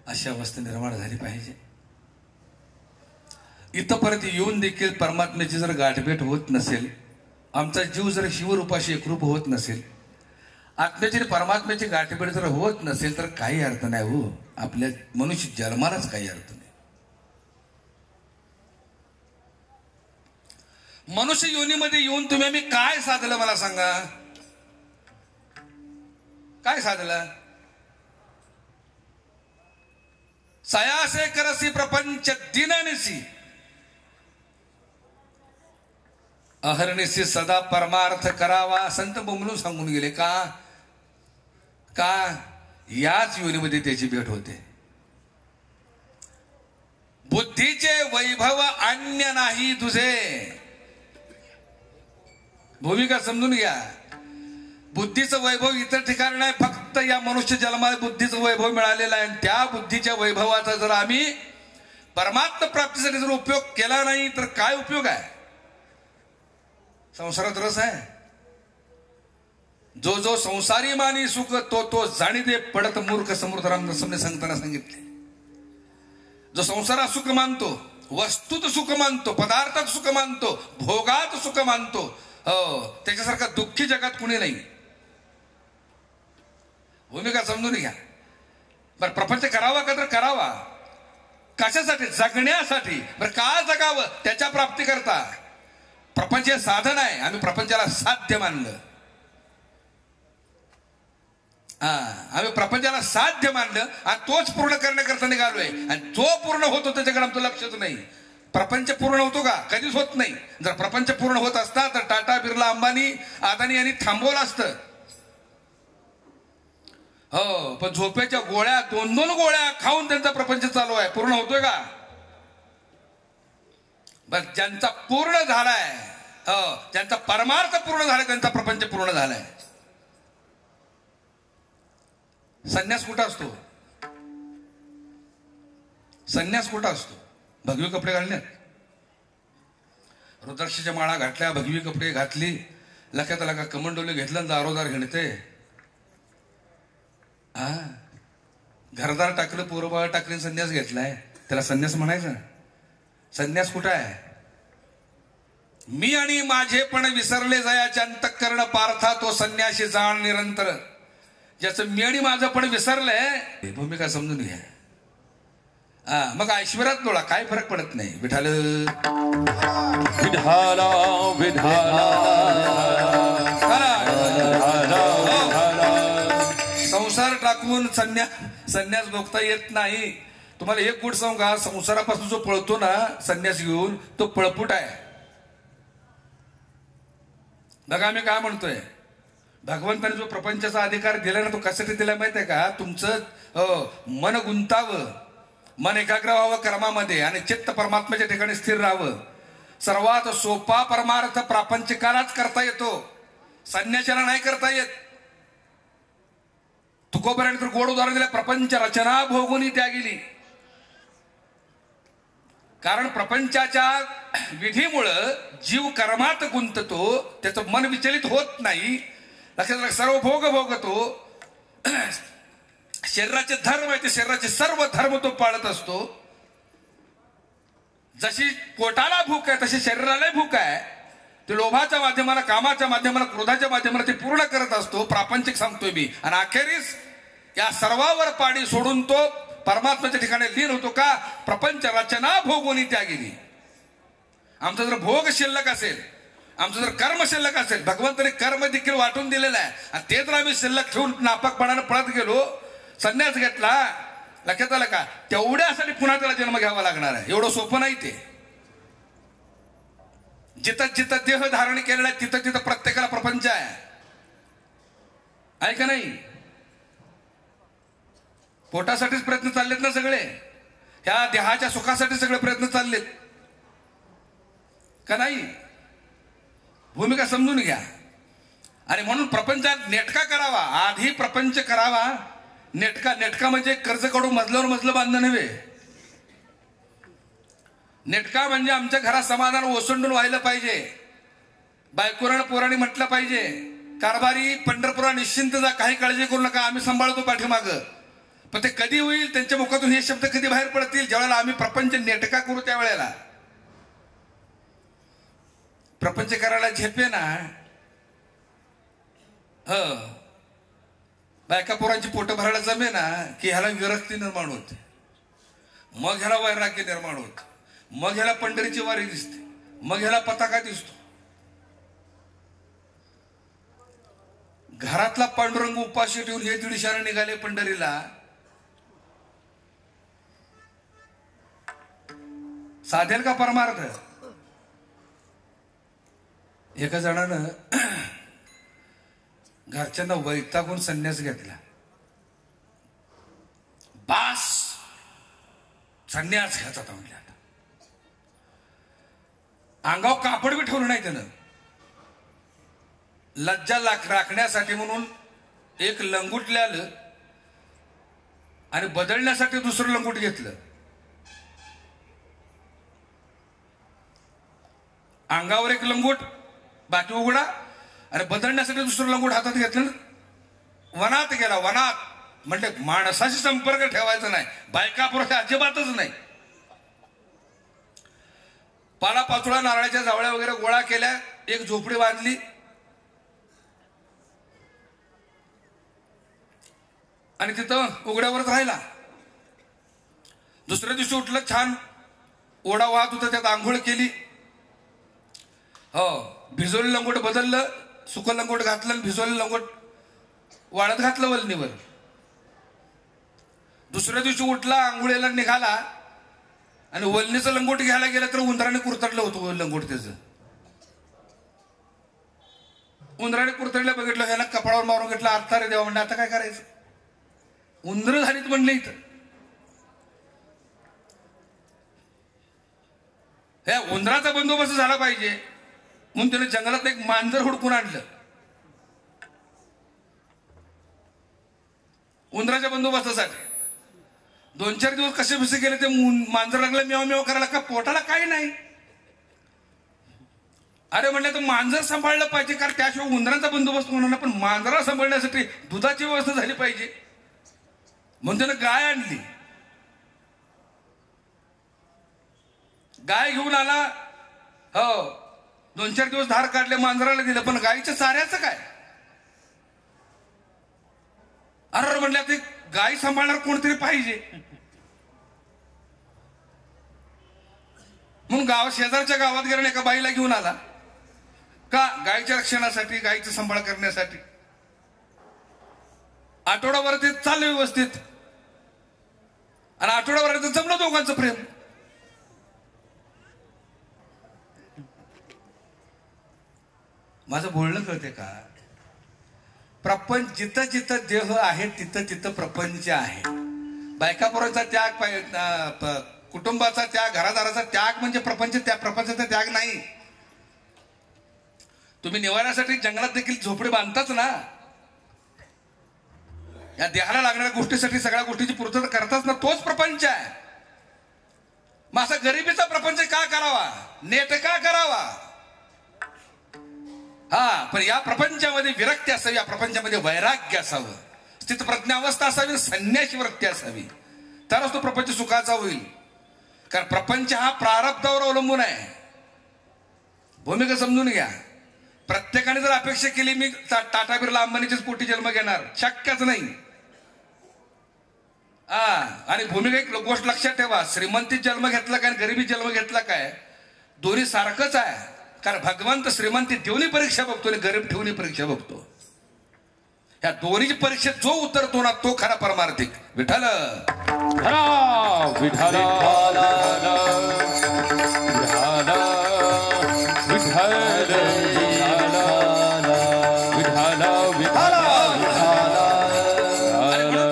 अशी अवस्था निर्माण झाली पाहिजे. इथपर्यंत येऊन देखील परमात्म्याची जर गाठभेट होत नसेल, आमचा जीव जर शिवरूपाशी एकरूप होत नसेल, आत्म्याची परमात्म्याची गाठभेट जर होत नसेल तर काही अर्थ नाही हो. आपल्या मनुष्य जन्मालाच काही अर्थ नाही. मनुष्य योनीमध्ये येऊन तुम्ही आम्ही काय साधलं मला सांगा. काय साधलं. सयासे करसी प्रपंच दिननिसी अहर्निसी सदा परमार्थ करावा. संत बोंबलून सांगून गेले. का याच योनीमध्ये त्याची भेट होते. बुद्धीचे वैभव अन्य नाही तुझे. भूमिका समजून घ्या. बुद्धीचं वैभव इतर ठिकाणी नाही, फक्त या मनुष्य जन्माला बुद्धीचं वैभव मिळालेलं आहे. त्या बुद्धीच्या वैभवाचा जर आम्ही परमात्मा प्राप्तीसाठी जर उपयोग केला नाही तर काय उपयोग आहे. संसारात रस आहे. जो जो संसारी मानी सुख तो तो जाणी दे पडत मूर्ख. समर्थ रामदासांनी सांगताना सांगितले. जो संसारात सुख मानतो, वस्तूत सुख मानतो, पदार्थात सुख मानतो, भोगात सुख मानतो, हो त्याच्यासारखा दुःखी जगात कुणी नाही. भूमिका समजून घ्या. बरं प्रपंच करावा का तर करावा. कशासाठी. जगण्यासाठी. बरं का जगावं. त्याच्या प्राप्ती करता. प्रपंच हे साधन आहे. आम्ही प्रपंचाला साध्य मानलं. आम्ही प्रपंचाला साध्य मानलं आणि तोच पूर्ण करण्याकरता निघालोय. आणि जो पूर्ण होतो त्याच्याकडे आमचं लक्षच नाही. प्रपंच पूर्ण होतो का. कधीच होत नाही. जर प्रपंच पूर्ण होत असता तर टाटा बिर्ला अंबानी अदानी यांनी थांबवलं असतं. हो पण झोपेच्या गोळ्या 2-2 गोळ्या खाऊन त्यांचा प्रपंच चालू आहे. पूर्ण होतोय का. बस ज्यांचा पूर्ण झालाय, हो ज्यांचा परमार्थ पूर्ण झालाय त्यांचा प्रपंच पूर्ण झालाय. संन्यास कुठं असतो. संन्यास कुठं असतो. भगवी कपडे घालण्यात. रुद्राक्षाच्या माळा घातल्या, भगवी कपडे घातली, लक्षात आला का कमंडोले घेतलं दारोदार हिंडते. घरदार टाकलं, पोरबाळ टाकले, संन्यास घेतलाय. त्याला संन्यास म्हणायचं. संन्यास कुठं आहे. मी आणि माझे पण विसरले जयाचे अंतःकरण पार्था तो संन्यासी जाण निरंतर. ज्याचं मी आणि माझं पण विसरलंय. भूमिका समजून घ्या. मग ऐश्वर्यात लोळा काय फरक पडत नाही. विठाल विठाला विठाला संसार टाकून संन्यास भोगता येत नाही. तुम्हाला एक गोष्ट सांगू का. संसारापासून जो पळतो ना संन्यास घेऊन तो पळपुट आहे. बघा मी काय म्हणतोय. भगवंताने जो प्रपंचाचा अधिकार दिला ना तो कशासाठी दिला माहिती आहे का. तुमचं मन गुंतावं, मन एकाग्र व्हावं कर्मामध्ये आणि चित्त परमात्म्याच्या ठिकाणी स्थिर राहावं. सर्वात सोपा परमार्थ प्रापंचिकालाच करता येतो. संन्यासाला नाही करता येत. तुकोबराने तर गोड उदाहरण दिलं. प्रपंच रचना भोगुनी त्या गेली. कारण प्रपंचाच्या विधीमुळं जीव कर्मात गुंततो. त्याचं मन विचलित होत नाही. लक्षात सर्व भोग भोगतो. शरीराचे धर्म आहे ते शरीराचे सर्व धर्म तो पाळत असतो. जशी पोटाला भूक आहे तशी शरीराला भूक आहे. ते लोभाच्या माध्यमाला, कामाच्या माध्यमाला, क्रोधाच्या माध्यमाला ते पूर्ण करत असतो. प्रापंचिक सांगतोय मी. आणि अखेरीस या सर्वावर पाडी सोडून तो परमात्म्याच्या ठिकाणी लीन होतो. का. प्रपंच रचना भोगुनी त्या गेली. आमचा जर भोग शिल्लक असेल, आमचं जर कर्म शिल्लक असेल, भगवंताने कर्म देखील वाटून दिलेलं आहे आणि ते जर आम्ही शिल्लक ठेवून नापाकपणानं पळत गेलो, संन्यास घेतला, लक्षात आलं का, तेवढ्यासाठी पुन्हा त्याला जन्म घ्यावा लागणार आहे. एवढं सोपं नाही ते. जिथं जिथं देह धारण केलेला आहे तिथं तिथं प्रत्येकाला प्रपंच आहे का नाही. पोटासाठीच प्रयत्न चाललेत ना सगळे. ह्या देहाच्या सुखासाठी सगळे प्रयत्न चाललेत का नाही. भूमिका समजून घ्या. आणि म्हणून प्रपंचात नेटका करावा. आधी प्रपंच करावा. नेटका म्हणजे कर्ज काढून मजल्यावर मजलं बांधणं नव्हे. नेटका म्हणजे आमच्या घरात समाधान ओसंडून व्हायला पाहिजे. बायकोरानं पोराने म्हटलं पाहिजे, कारभारी पंढरपुरा निश्चिंत जा, काही काळजी करू नका, आम्ही सांभाळतो पाठीमागं. पण ते कधी होईल, त्यांच्या मुखातून हे शब्द कधी बाहेर पडतील, ज्यावेळेला आम्ही प्रपंच नेटका करू त्यावेळेला. प्रपंच करायला झेपे ना, बायका पोरांची पोट भरायला जमे ना, की ह्याला विरक्ती निर्माण होते, मग ह्याला वैराग्य निर्माण होत, मग ह्याला पंढरीची वारी दिसते, मग ह्याला पताका दिसतो. घरातला पांडुरंग उपाशी ठेवून हे दीडशाने निघाले पंढरीला. साधेल का परमार्थ? एका जणानं घरच्यांना वैतागून संन्यास घेतला. बास, संन्यास घ्यायचा म्हणले. आता अंगावर कापड बी ठेवलं नाही त्यानं. लज्जा राखण्यासाठी म्हणून एक लंगूट लिहिलं आणि बदलण्यासाठी दुसरं लंगूट घेतलं. अंगावर एक लंगूट, बाकी उघडा, आणि बदलण्यासाठी दुसरं लंगूट हातात घेतलं. वनात गेला. वनात म्हणजे माणसाशी संपर्क ठेवायचा नाही, बायका पुरुष अजिबातच नाही. पालापाचोळा नारळाच्या जावळ्या वगैरे गोळा केल्या, एक झोपडी बांधली आणि तिथं उघड्यावरच राहिला. दुसऱ्या दिवशी उठलं, छान ओढा वाहत होता, त्यात आंघोळ केली. हो, भिजवलेलं लंगोट बदललं, सुकं लंगोट घातलं, भिजवलेलं लंगोट वाळत घातलं वलनीवर. दुसऱ्या दिवशी उठला, आंघोळीला निघाला आणि वलनीचं लंगोट घ्यायला गेलं तर उंदराने कुरतडलं होतं लंगोट त्याचं. उंदराने कुरतडलं, बघितलं, ह्याला कपाळावर मारून घेतलं. अर्था रे देवा म्हणलं, आता काय करायचं? उंदर झालीत म्हणले इथं. ह्या उंदराचा बंदोबस्त झाला पाहिजे म्हणून त्याने जंगलात एक मांजर हुडकून आणलं. उंदराच्या बंदोबस्तासाठी 2-4 दिवस कसे भिसे गेले, ते मांजर लागलं मेव मेव करायला. का पोटाला काही नाही. अरे म्हणलं तर मांजर सांभाळलं पाहिजे, कारण त्याशिवाय उंदरांचा बंदोबस्त होणार नाही. पण मांजरा सांभाळण्यासाठी दुधाची व्यवस्था झाली पाहिजे म्हणून त्यानं गाय आणली. गाय घेऊन आला. हो, 2-4 दिवस धार काढले, मांजराला दिलं. पण गायीच्या चाऱ्याचं काय? अरे म्हणलं, ते गाय सांभाळणार कोणतरी पाहिजे म्हणून शेजारच्या गावात गेला, एका बाईला घेऊन आला. का? गायीच्या रक्षणासाठी, गायीचा सांभाळ करण्यासाठी. आठवडाभर ते चाललं व्यवस्थित आणि आठवडाभर जमलं दोघांचं प्रेम. माझं बोलणं कळते का? प्रपंच जिथं जिथं देह आहे तिथं तिथं प्रपंच आहे. बायका पोरांचा त्याग, कुटुंबाचा त्याग, घरादाराचा त्याग म्हणजे प्रपंच. त्या प्रपंचाचा त्याग नाही. तुम्ही निवाऱ्यासाठी जंगलात देखील झोपडी बांधताच ना. या देहाला लागणाऱ्या गोष्टीसाठी सगळ्या गोष्टीची पूर्तता करताच ना. तोच प्रपंच आहे. मग असा गरिबीचा प्रपंच का करावा? नेट का करावा? हा, पण या प्रपंचामध्ये विरक्ती असावी, या प्रपंचामध्ये वैराग्य असावं, स्थितप्रज्ञावस्था असावी, संन्याशी वृत्ती असावी, तरच तो प्रपंच सुखाचा होईल. कारण प्रपंच हा प्रारब्धावर अवलंबून आहे. भूमिका समजून घ्या. प्रत्येकाने जर अपेक्षा केली मी टाटा बिर्ला अंबानीच्याच पोटी जन्म घेणार, शक्यच नाही. आणि भूमिका एक गोष्ट लक्षात ठेवा, श्रीमंतीत जन्म घेतला काय, गरिबी जन्म घेतला काय, दोन्ही सारखंच आहे. कारण भगवंत श्रीमंती ठेवणी परीक्षा बघतो आणि गरीब ठेवणी परीक्षा बघतो. या दोन्ही परीक्षेत जो उतरतो ना तो खरा परमार्थिक. विठ्ठल विठ्ठल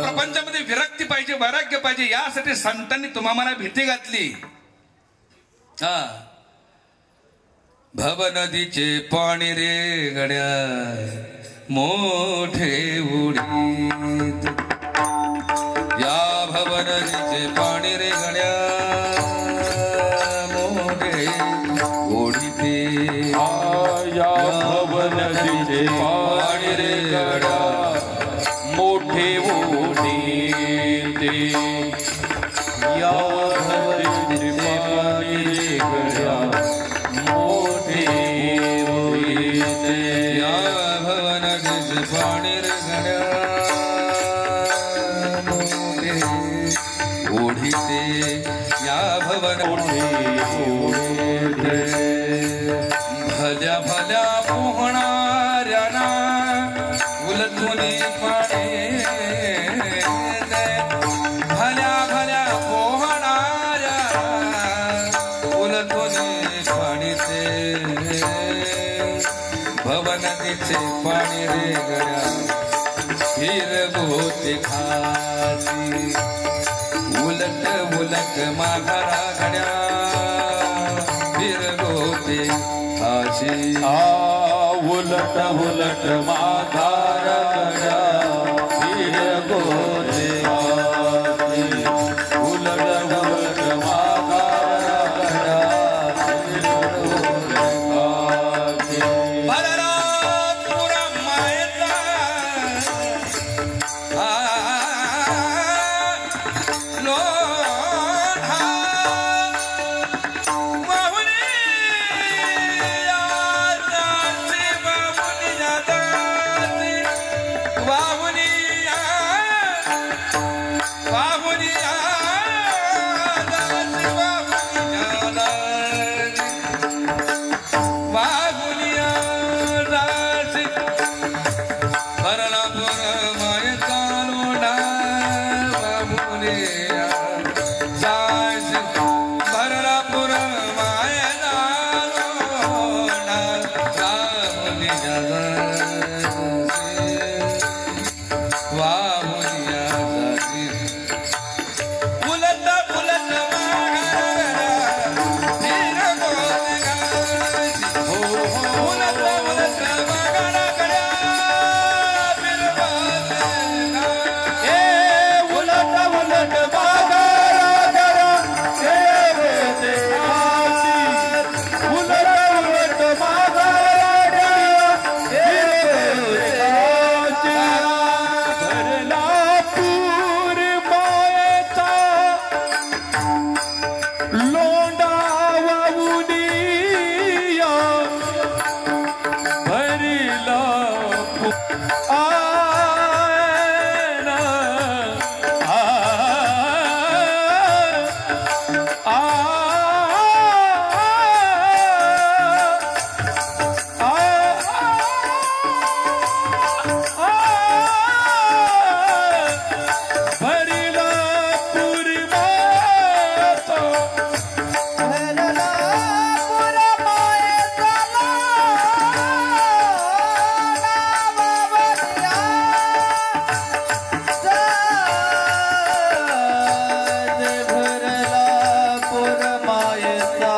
प्रपंचामध्ये विरक्ती पाहिजे, वैराग्य पाहिजे. यासाठी संतांनी तुम्हाला भीती घातली. भव नदीचे पाणी रे गड्या मोठे उडीत, या भव नदीचे पाणी रे गड्या ओढीते या भवनदीचे पाणी रे गड्या मोठे ओढीते या भवनदीचे पाणी रे गड्या मोठे ओढीते या भवनदीचे पाणी रे गड्या ओढीते या भवन ओढीते भल्या भल्या पोहणाऱ्यांना उलटून पाणी भल्या भल्या पोहणाऱ्या उलटून पाणी ते भवनदीचे पाणी रे गड्या हिरगोते खासी उलट उलट माघारा घड्या फिरगोते आशी उलट उलट माघारा घड्या फिरगोते आशी उलट उलट माघारा घड्या फिरगोते आशी भररापुरा मायेचा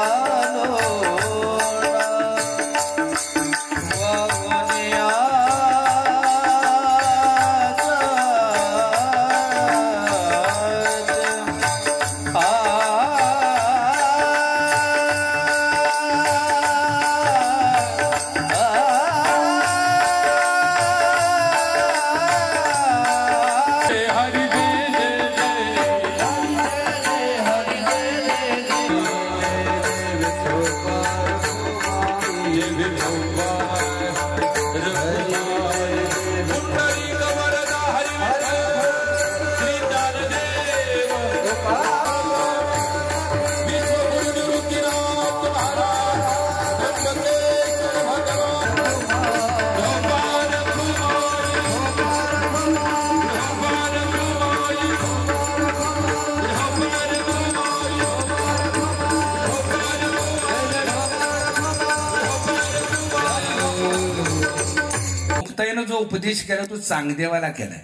मुक्ताईनं जो उपदेश केला तो चांगदेवाला केलाय.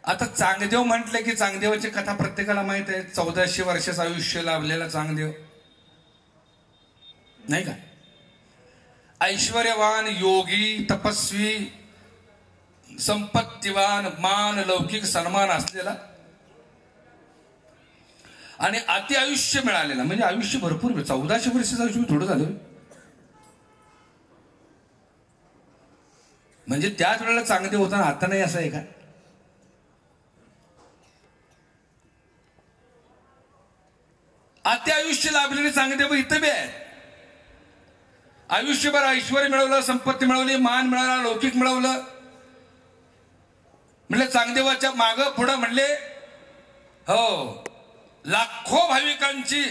आता चांगदेव म्हटलं की चांगदेवाची कथा प्रत्येकाला माहित आहे. 1400 वर्षाचं आयुष्य लाभलेला चांगदेव नाही का. ऐश्वर्यवान, योगी, तपस्वी, संपत्तीवान, मान, लौकिक सन्मान असलेला आणि अति आयुष्य मिळालेलं म्हणजे आयुष्य भरपूर 1400 वर्षाचं आयुष्य थोडं झालं. म्हणजे त्याच वेळेला चांगदेव होता आता नाही असं आहे का? अति आयुष्य लाभलेले चांगदेव इथं बी आहेत. आयुष्यभर ऐश्वर्य मिळवलं, संपत्ती मिळवली, मान मिळवला, लौकिक मिळवलं. म्हणले चांगदेवाच्या माग पुढं म्हणले हो लाखो भाविकांची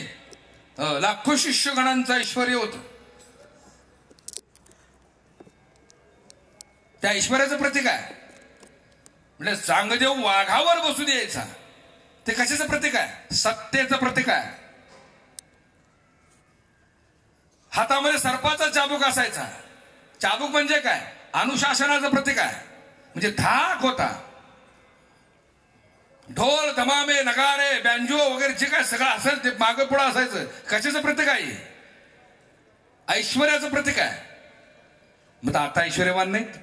लाखो शिष्यगणांचं ऐश्वर्य होत. त्या ऐश्वर्याचं प्रतीक आहे. म्हणजे चांगदेव वाघावर बसून यायचा. ते कशाचं प्रतीक आहे? सत्तेचं प्रतीक आहे. हातामध्ये सर्पाचा चाबूक असायचा. चाबूक म्हणजे काय? अनुशासनाचं प्रतीक आहे. म्हणजे धाक होता. ढोल धमामे नगारे बँजो वगैरे जे काय सगळं असेल ते मागं पुढं असायचं. कशाचं प्रतीक आहे? ऐश्वर्याचं प्रतीक आहे. मग आता ऐश्वर्यवान नाहीत.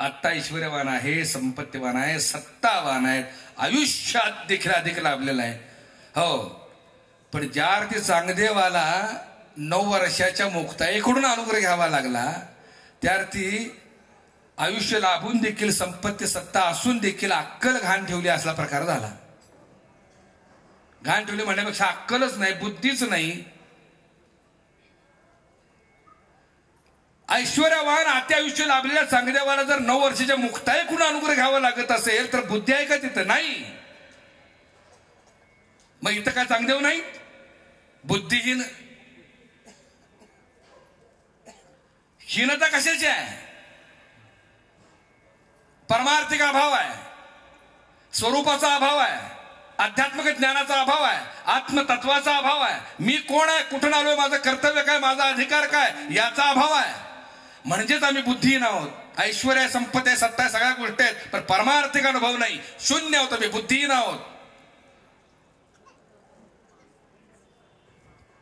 आता ऐश्वर्यवान आहे, संपत्तीवान आहे, सत्तावान आहेत, आयुष्यात देखील अधिक लाभलेला आहे. हो, पण ज्या अर्थी चांगदेवाला 9 वर्षाच्या मुक्ताईकडून अनुग्रह घ्यावा लागला त्या अर्थी आयुष्य लाभून देखील संपत्ती सत्ता असून देखील अक्कल घाण ठेवली असला प्रकार झाला. घाण ठेवली म्हणण्यापेक्षा अक्कलच नाही, बुद्धीच नाही. ऐश्वर्यवान अति आयुष्य लाभलेल्या चांगदेवाला जर 9 वर्षाच्या मुक्ताईकडून अनुग्रह घ्यावा लागत असेल तर बुद्धी आहे का तिथं? नाही. मग इथं काय चांगदेव नाही? बुद्धिहीन. हीनता कशाची आहे? परमार्थिक अभाव आहे, स्वरूपाचा अभाव आहे, आध्यात्मिक ज्ञानाचा अभाव आहे, आत्मतत्वाचा अभाव आहे. मी कोण आहे, कुठून आलोय, माझं कर्तव्य काय, माझा अधिकार काय याचा अभाव आहे. म्हणजेच आम्ही बुद्धिहीन आहोत. ऐश्वर्य संपत्ती सत्ता सगळ्या गोष्टी आहेत पण परमार्थिक अनुभव नाही. शून्य आहोत आम्ही, बुद्धिहीन आहोत.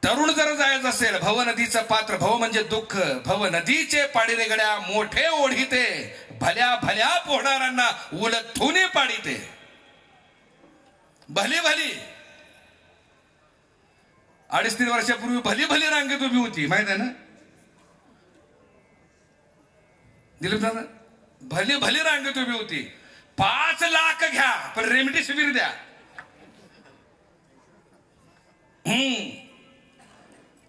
तरुण जर जायचं असेल भव नदीचं पात्र, भव म्हणजे दुःख, भव नदीचे पाडिले गड्या मोठे ओढीते, भल्या भल्या पोहणाऱ्यांना उलथून पाडिते. भली भली 2.5-3 वर्षापूर्वी भली भली रांगेत उभी होती, माहित आहे ना दिलीप दादा? भली भली रांगेत उभी होती. 5 लाख घ्या पण रेमडेसिवीर द्या.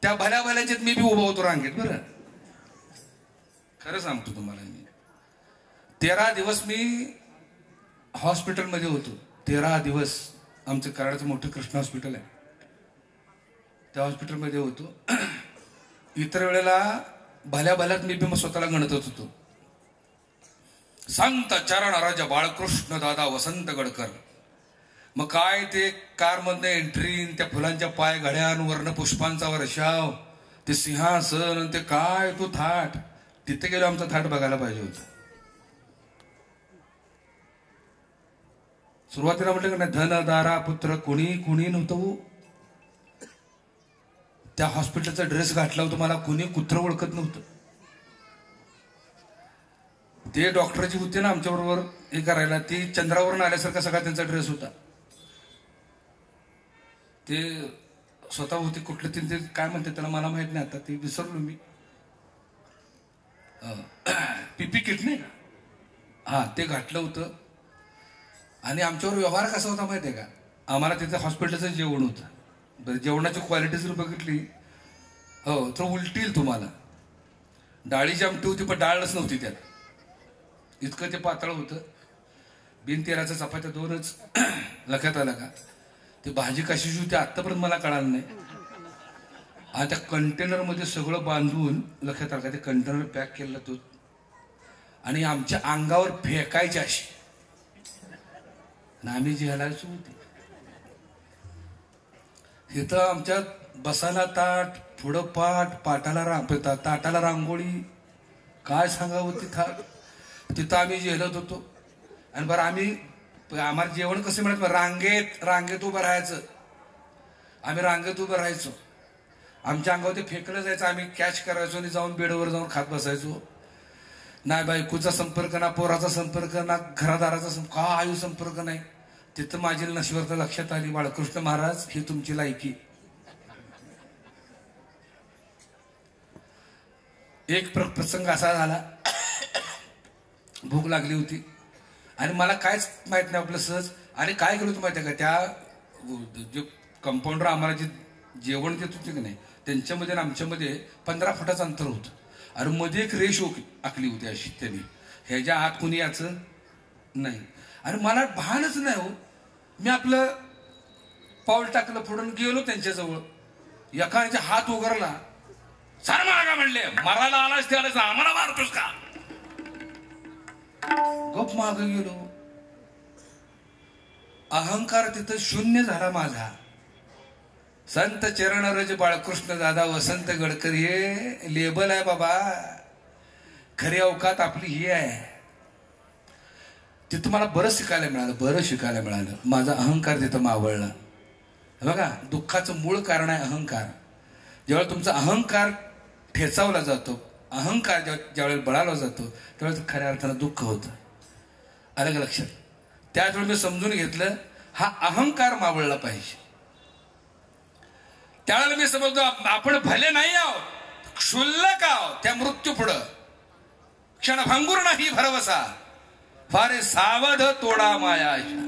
त्या भल्या भल्याच्यात मी बी उभा होतो रांगेत. बरं खरं सांगतो तुम्हाला, मी 13 दिवस मी हॉस्पिटलमध्ये होतो. 13 दिवस. आमचं कराडचं मोठं कृष्ण हॉस्पिटल आहे, त्या हॉस्पिटलमध्ये होतो. इतर वेळेला भल्या भल्यात मी बी स्वतःला गणतच होतो. संत चरण राजा बाळकृष्ण दादा वसंत गडकर. मग काय ते कारमधनं एंट्री, त्या फुलांच्या पाय घड्यान, पुष्पांचा वर्षाव, ते सिंहासन, ते काय तो थाट. तिथे गेलो आमचा थाट बघायला पाहिजे होता. सुरुवातीला म्हटलं का नाही, धन दारा पुत्र कुणी कुणी नव्हतं. त्या हॉस्पिटलचा ड्रेस घातला होता, मला कुणी कुत्र ओळखत नव्हतं. ते डॉक्टरची होते ना आमच्या बरोबर हे करायला, ती चंद्रावरून आल्यासारखा सगळा त्यांचा ड्रेस होता. ते स्वतः होते कुठलं ते काय म्हणते त्याला मला माहित नाही, आता ते विसरलो मी. पीपी किट नाही का, हा ते घातलं होतं. आणि आमच्यावर व्यवहार कसा होता माहिती आहे का? आम्हाला तिथे हॉस्पिटलचं जेवण होतं. बरं, जेवणाची क्वालिटी जर बघितली हो तर उलटी येईल तुम्हाला. डाळीची आमटी होती पण डाळच नव्हती त्यात, इतकं ते पातळ होतं. बिनतेलाच्या चपात्या 2च. लक्षात आलं का? ती भाजी कशाची होती आतापर्यंत मला कळालं नाही. आणि त्या कंटेनरमध्ये सगळं बांधून, लक्षात आलं का, ते कंटेनर पॅक केलेलं तो आणि आमच्या अंगावर फेकायची अशी. आम्ही जी हलायचो होती तिथं आमच्या बसायला ताट, पुढं पाट, ताटाला रांगोळी, काय सांगावं ती थाट. तिथं आम्ही जेलत होतो. आणि बरं आम्हाला जेवण कसं मिळत? रांगेत उभं राहायचं. आम्ही रांगेत उभं राहायचो. आमच्या अंगावर ते फेकलं जायचं, आम्ही कॅच करायचो आणि जाऊन बेडवर जाऊन खात बसायचो. नाही बायकोचा संपर्क ना, पोराचा संपर्क ना, घरादाराचा काय संपर्क नाही. तिथं माझी नशिबार्थ लक्षात आली, बाळकृष्ण महाराज ही तुमची लायकी. एक प्रसंग असा झाला, भूक लागली होती आणि मला कायच माहित नाही आपलं सहज. आणि काय केलं होतं माहिती आहे का, त्या जे कंपाऊंडर आम्हाला जे जेवण देत होते की नाही, त्यांच्यामध्ये आणि आमच्यामध्ये 15 फुटाचं अंतर होतं. आणि मध्ये एक रेष आखली होती अशी त्यांनी, ह्याच्या आत कुणी याचं नाही. आणि मला भानच नाही हो, मी आपलं पाऊल टाकलं पुढून गेलो त्यांच्याजवळ. एकाच्या हात उघडला, सार मागा म्हणले, मरायला आलास त्यालाच आम्हाला मारतोस का. गप माग गेलो. अहंकार तिथं शून्य झाला माझा. संत चरणरज बाळकृष्ण दादा वसंत गडकरी हे लेबल आहे बाबा. खरी अवकात आपली ही आहे. तिथं मला बरं शिकायला मिळालं. माझा अहंकार तिथं मावळला. बघा, दुःखाचं मूळ कारण आहे अहंकार. जेव्हा तुमचा अहंकार ठेचावला जातो, अहंकार ज्यावेळेला बळावला जातो, त्यावेळेस खऱ्या अर्थानं दुःख होतं. अलग लक्षात. त्यावेळी मी समजून घेतलं, हा अहंकार मावळला पाहिजे. त्यावेळेला मी समजतो आपण भले नाही आहोत, क्षुल्लक आहोत. त्या मृत्यू पुढं क्षणभंगूर नाही भरवसा, फारे सावध तोडा मायाशा.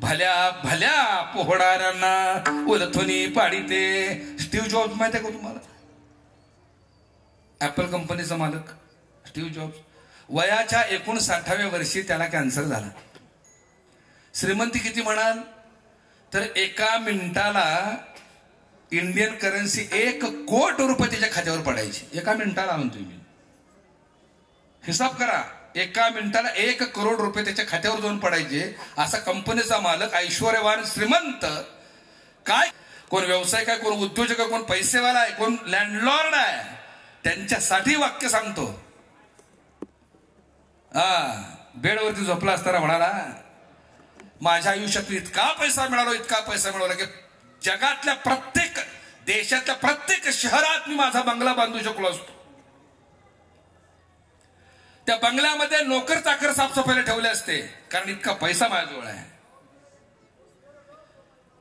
भल्या भल्या पोहणाऱ्यांना उलथुनी पाडिते. स्टीव्ह जॉब्स माहिती आहे का तुम्हाला? ऍपल कंपनीचा मालक स्टीव्ह जॉब्स. वयाच्या 59व्या वर्षी त्याला कॅन्सर झाला. श्रीमंती किती म्हणाल तर एका मिनिटाला इंडियन करन्सी 1 कोटी रुपये त्याच्या खात्यावर पडायची. एका मिनिटाला म्हणतोय मी. हिसाब करा, एका मिनिटाला 1 करोड रुपये त्याच्या खात्यावर जाऊन पडायचे. असा कंपनीचा मालक, ऐश्वर्यवान, श्रीमंत. काय, कोण व्यावसायिक आहे, कोण उद्योजक आहे, कोण पैसेवाला आहे, कोण लँडलॉर्ड आहे. त्यांच्यासाठी वाक्य सांगतो. बेडवरती झोपला असताना म्हणाला, माझ्या आयुष्यात इतका पैसा मिळाला की जगातल्या प्रत्येक देशातल्या प्रत्येक शहरात मी माझा बंगला बांधू शकलो असतो. त्या बंगल्यामध्ये नोकर चाकर साफसफाईला ठेवले असते, कारण इतका पैसा माझ्याजवळ आहे.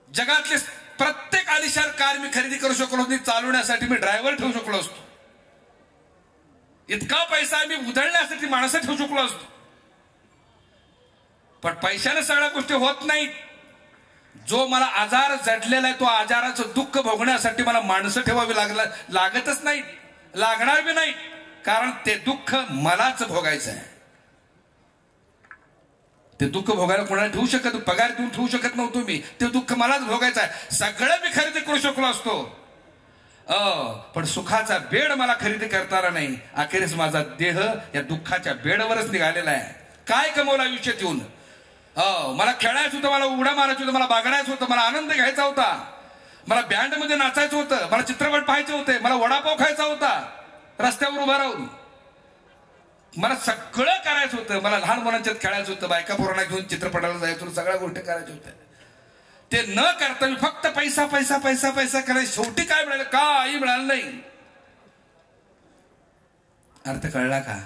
जगातले प्रत्येक आलिशान कार मी खरेदी करू शकलो होती, चालवण्यासाठी मी ड्रायव्हर ठेवू शकलो असतो. इतका पैसा मी उधळण्यासाठी माणसं ठेवू शकलो असतो. पण पैशाने सगळ्या गोष्टी होत नाहीत. जो मला आजार जडलेला आहे, तो आजाराचं दुःख भोगण्यासाठी मला माणसं ठेवावी लागतच नाहीत, लागणार बी नाही. कारण ते दुःख मलाच भोगायचं आहे. ते दुःख भोगायला कोणाला ठेवू शकत, पगार देऊन ठेवू शकत नव्हतो मी. ते दुःख मलाच भोगायचं आहे. सगळं मी खरेदी करू शकलो असतो, पण सुखाचा बेड मला खरेदी करताना नाही. अखेरीस माझा देह या दुःखाच्या बेडवरच निघालेला आहे. काय कमवलं आयुष्यात येऊन? मला खेळायचं होतं, मला उड्या मारायचं होतं, मला बागडायचं होतं, मला आनंद घ्यायचा होता, मला बँड मध्ये नाचायचं होतं, मला चित्रपट पाहायचे होते, मला वडापाव खायचा होता रस्त्यावर उभा राहून, मला सगळं करायचं होतं. मला लहान मुलांच्यात खेळायचं होतं, बायका पोरांना घेऊन चित्रपटाला जायचं होतं, सगळ्या गोष्टी करायच्या होत्या. ते न करता मी फक्त पैसा पैसा पैसा पैसा करायचं. शेवटी काय मिळालं? काही मिळालं नाही. अर्थ कळला का?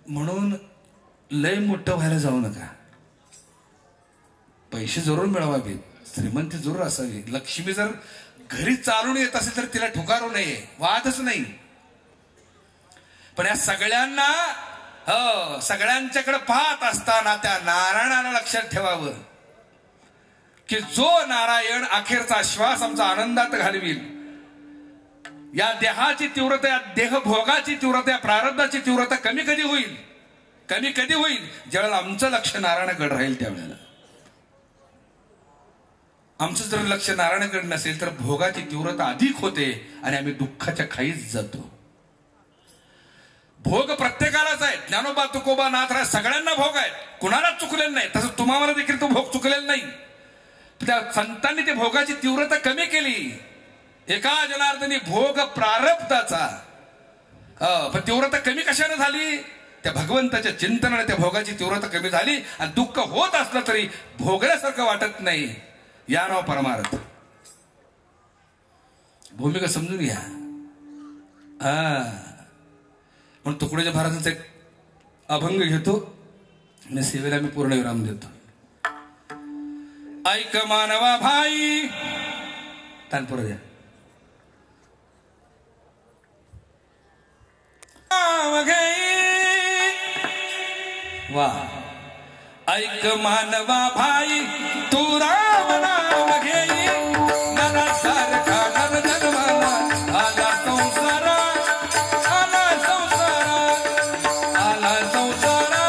म्हणून लय मोठं व्हायला जाऊ नका. पैसे जरूर मिळवावे, श्रीमंती जरूर असावी. लक्ष्मी जर घरी चालून येत असेल तर तिला ठुकारू नये, वादच नाही. पण या सगळ्यांना सगळ्यांच्याकडे पाहत असताना त्या नारायणाला लक्षात ठेवावं की जो नारायण अखेरचा श्वास आमचा आनंदात घालविल. या देहाची तीव्रता, या देहभोगाची तीव्रता, या प्रारब्धाची तीव्रता कमी कधी होईल? ज्यावेळेला आमचं लक्ष नारायणाकडे राहील त्यावेळेला. आमचं जर लक्ष नारायणाकडे नसेल तर भोगाची तीव्रता अधिक होते आणि आम्ही दुःखाच्या खाईच जातो. भोग प्रत्येकालाच आहेत. ज्ञानोबा, तुकोबा, नाथराज सगळ्यांना भोग आहेत, कुणालाच चुकलेलं नाही. तसं तुम्हाला देखील तो भोग चुकलेला नाही. त्या संतांनी ते भोगाची तीव्रता कमी केली. एका जनार्दनी भोग प्रारब्धाचा, पण तीव्रता कमी कशाने झाली? त्या भगवंताच्या चिंतनाने त्या भोगाची तीव्रता कमी झाली. आणि दुःख होत असलं तरी भोगल्यासारखं वाटत नाही. या नाव परमार्थ. भूमिका समजून घ्या. म्हणून तुकडोजी महाराजांचा एक अभंग घेतो. आणि सेवेला मी पूर्ण विराम देतो. ऐक मानवा भाई तानपूर द्या. वा. ऐक मानवा भाई तू राम नाम घेई नरा सारखा नर जन्माला आला संसारा आला संसारा आला संसारा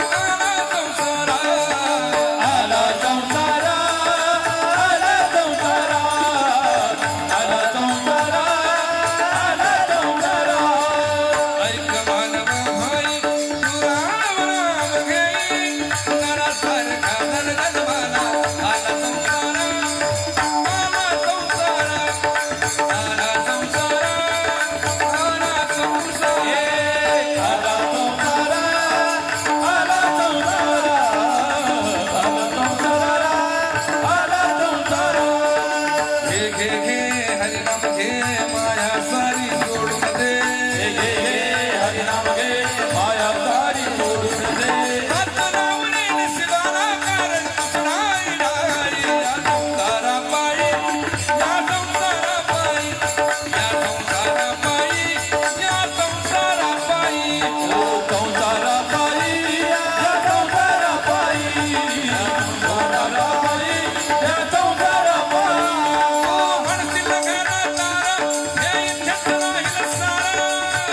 आला संसारा आला संसारा आला संसारा आला संसारा आला संसारा. ऐक मानवा भाई तू राम नाम घेई नरा सारखा नर जन्माला आला संसारा आला संसारा आला संसारा आला संसारा आला संसारा आला संसारा आला संसारा आला संसारा. घे घे घे हरिनाम घे माया सारी सोडून दे. घे घे घे हरिनाम घे माया सारी सोडून दे. हात लावणे निशिदाला कारण नाही नाही या संसारा पायी या संसारा पायी या संसारा पायी या संसारा पायी ओ संसारा पायी या संसारा पायी या संसारा पायी या संसारा पायी. ओ म्हणतील घरा तारा हे इथेच राहील सारा.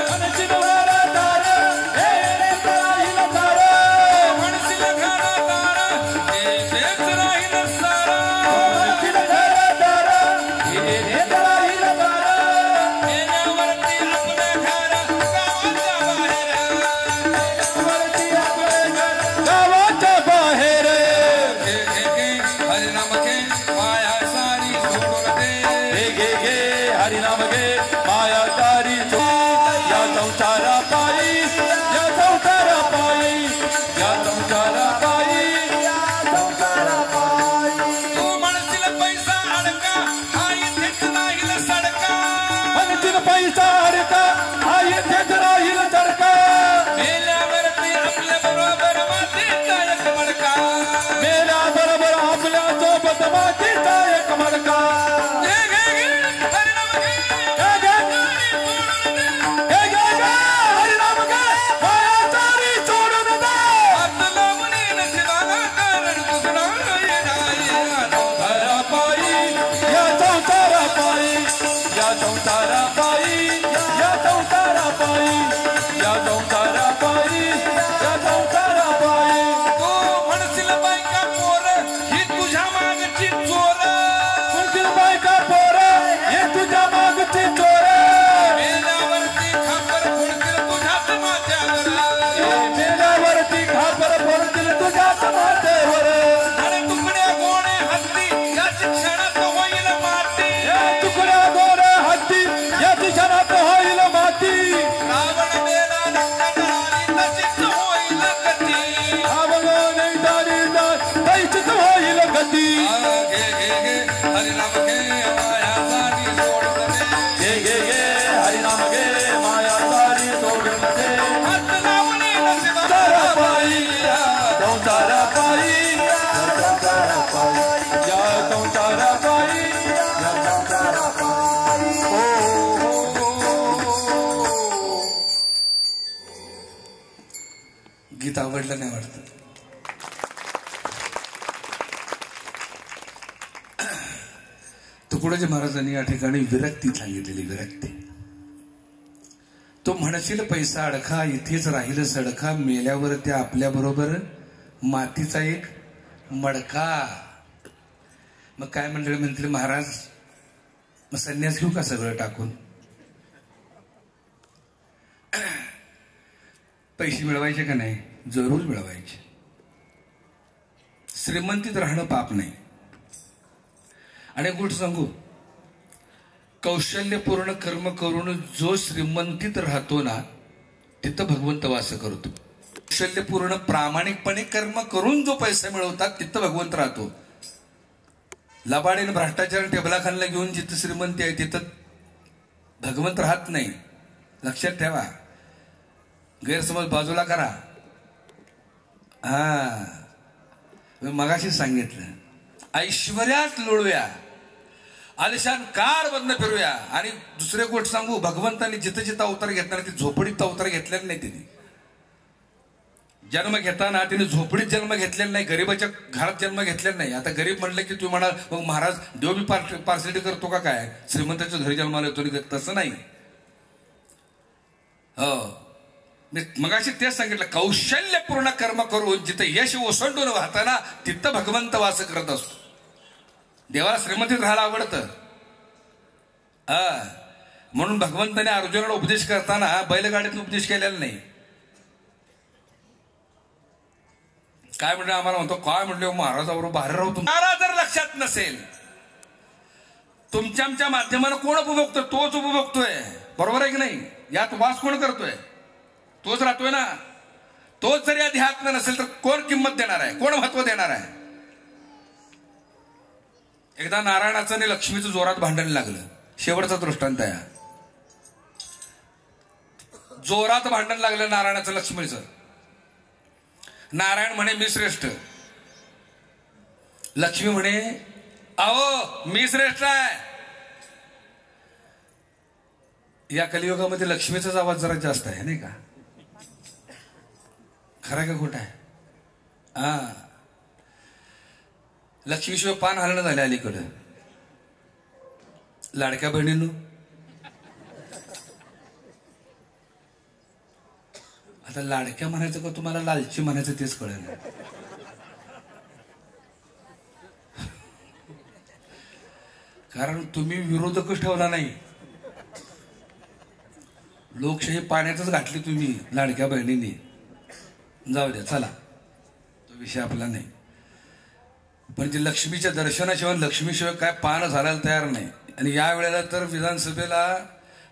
म्हणतील घरा तारा हे इथेच राहील सारा. म्हणतील घरा तारा हे इथेच राहील सारा. म्हणतील घरा तारा हे इथेच राहील सारा. येण्यावरती आपलं घर गावाच्या बाहेर. येण्यावरती आपलं घर गावाच्या बाहेर. घे घे घे हरिनाम घे माया सारी सोडून दे. घे घे घे हरिनाम घे माया सारी सोडून या संसारा पायी या संसारा पायी या संसारा पायी या संसारा पायी. तू म्हणशील पैसा अडका हा इथेच राहील सडका. म्हणशील पैसा अडका हा इथेच राहील सडका. मेल्यावरती आपल्या बरोबर मातीचा एक मडका. मेल्याबरोबर आपल्या सोबत मातीचा एक मडका. घे घे घे हरिनाम घे घे घे घे घे घे हरिनाम घे माया सारी सोडून दे. हात लावणे नशिबाला कारण दुसरा नाही या संसारा पायी या संसारा पायी या संसारा पायी या संसारा पायी या संसारा पायी या संसारा पायी. तू म्हणशील बायका पोर ही तुझ्या मागची चोर. म्हणशील बायका पोर ही तुझ्या मागची चोर. मेल्यावरती खापर फोडतील तुझ्याच माथ्यावर. मेल्यावरती खापर फोडतील तुझ्याच माथ्यावर. अरे तुकड्या गोणे हत्ती या शिक्षणात होईल माती. तुकड्या गोणे हत्ती या शिक्षणात होईल माती. रावण मेला नक्का जळाली तशीच होईल गती. रावण झाली तशीच होईल गती. घे घे घे हरिनाम घे माया सारी सोडून दे. घे घे घे हरिनाम घे माया सारी सोडून दे. हात लावणे नशिबाला पायी या संसारा पायी या संसारा पायी या संसारा पायी या संसारा पायी. हो गीत आवडलं नाही वाटतं. तुकडोजी महाराजांनी या ठिकाणी विरक्ती सांगितलेली. विरक्ती. तो म्हणशील पैसा अडखा इथेच राहील सडखा. मेल्यावर त्या आपल्या बरोबर मातीचा एक मडका. मग काय मंडळी म्हणतील महाराज मग संन्यास घेऊ का सगळं टाकून. पैसे मिळवायचे का नाही. जरूर मिळवायचे. श्रीमंतीत राहणं पाप नाही. आणि एक गोष्ट सांगू, कौशल्यपूर्ण कर्म करून जो श्रीमंतीत राहतो ना तिथं भगवंत वास करतो. कौशल्यपूर्ण प्रामाणिकपणे कर्म करून जो पैसा मिळवतात तिथं भगवंत राहतो. लबाडीने भ्रष्टाचार टेबलाखानला घेऊन जिथं श्रीमंती आहे तिथं भगवंत राहत नाही. लक्षात ठेवा. गैरसमज बाजूला करा. मी मगाशी सांगितलं, ऐश्वर्यात लोळूया, आलिशान कार बंद फिरूया. आणि दुसरे गोष्ट सांगू, भगवंतांनी जिथं जिथं अवतार घेतला ती झोपडीत अवतार घेतलेला नाही. तिने जन्म घेताना तिने झोपडीत जन्म घेतलेला नाही, गरीबाच्या घरात जन्म घेतलेला नाही. आता गरीब म्हणलं की तुम्ही म्हणाल मग महाराज देव बी पार्सलिटी करतो का काय, श्रीमंताच्या घरी जन्माला येतो? तसं नाही. मी मगाशी तेच सांगितलं, कौशल्यपूर्ण कर्म करून जिथं यश ओसंडून वाहताना तिथं भगवंत वास करत असतो. देवाला श्रीमंतीत राहायला आवडतं. म्हणून भगवंताने अर्जुनाला उपदेश करताना बैलगाडीतून उपदेश केलेला नाही. काय म्हणलं आम्हाला म्हणतो, काय म्हणले महाराजाबरोबर बाहेर राहू. तुम्हाला जर लक्षात नसेल, तुमच्या आमच्या माध्यमानं कोण उपभोगतोय? तोच उपभोगतोय. बरोबर आहे की नाही? यात वास कोण करतोय? तोच राहतोय ना. तोच जर या ध्यात्म नसेल तर कोण किंमत देणार आहे, कोण महत्व देणार आहे? एकदा नारायणाचं आणि लक्ष्मीचं जोरात भांडण लागलं. शेवटचा दृष्टांत आहे. जोरात भांडण लागलं नारायणाचं लक्ष्मीचं. नारायण म्हणे मी श्रेष्ठ, लक्ष्मी म्हणे अहो मी श्रेष्ठ आहे. या कलियुगामध्ये लक्ष्मीचाच आवाज जरा जास्त आहे नाही का? खरं का खोटं आहे? लक्ष्मीशिवाय पान हलणं झाले अलीकडं. लाडक्या बहिणींनो, आता लाडक्या म्हणायचं का तुम्हाला लालची म्हणायचं तेच कळेल. कारण तुम्ही विरोधकच ठेवला नाही. लोकशाही पाण्यातच घातली तुम्ही लाडक्या बहिणींनी. जाऊ द्या, चला तो विषय आपला नाही. पण ते लक्ष्मीच्या दर्शनाशिवाय लक्ष्मीशिवाय काय पान घालायला तयार नाही. आणि या वेळेला तर विधानसभेला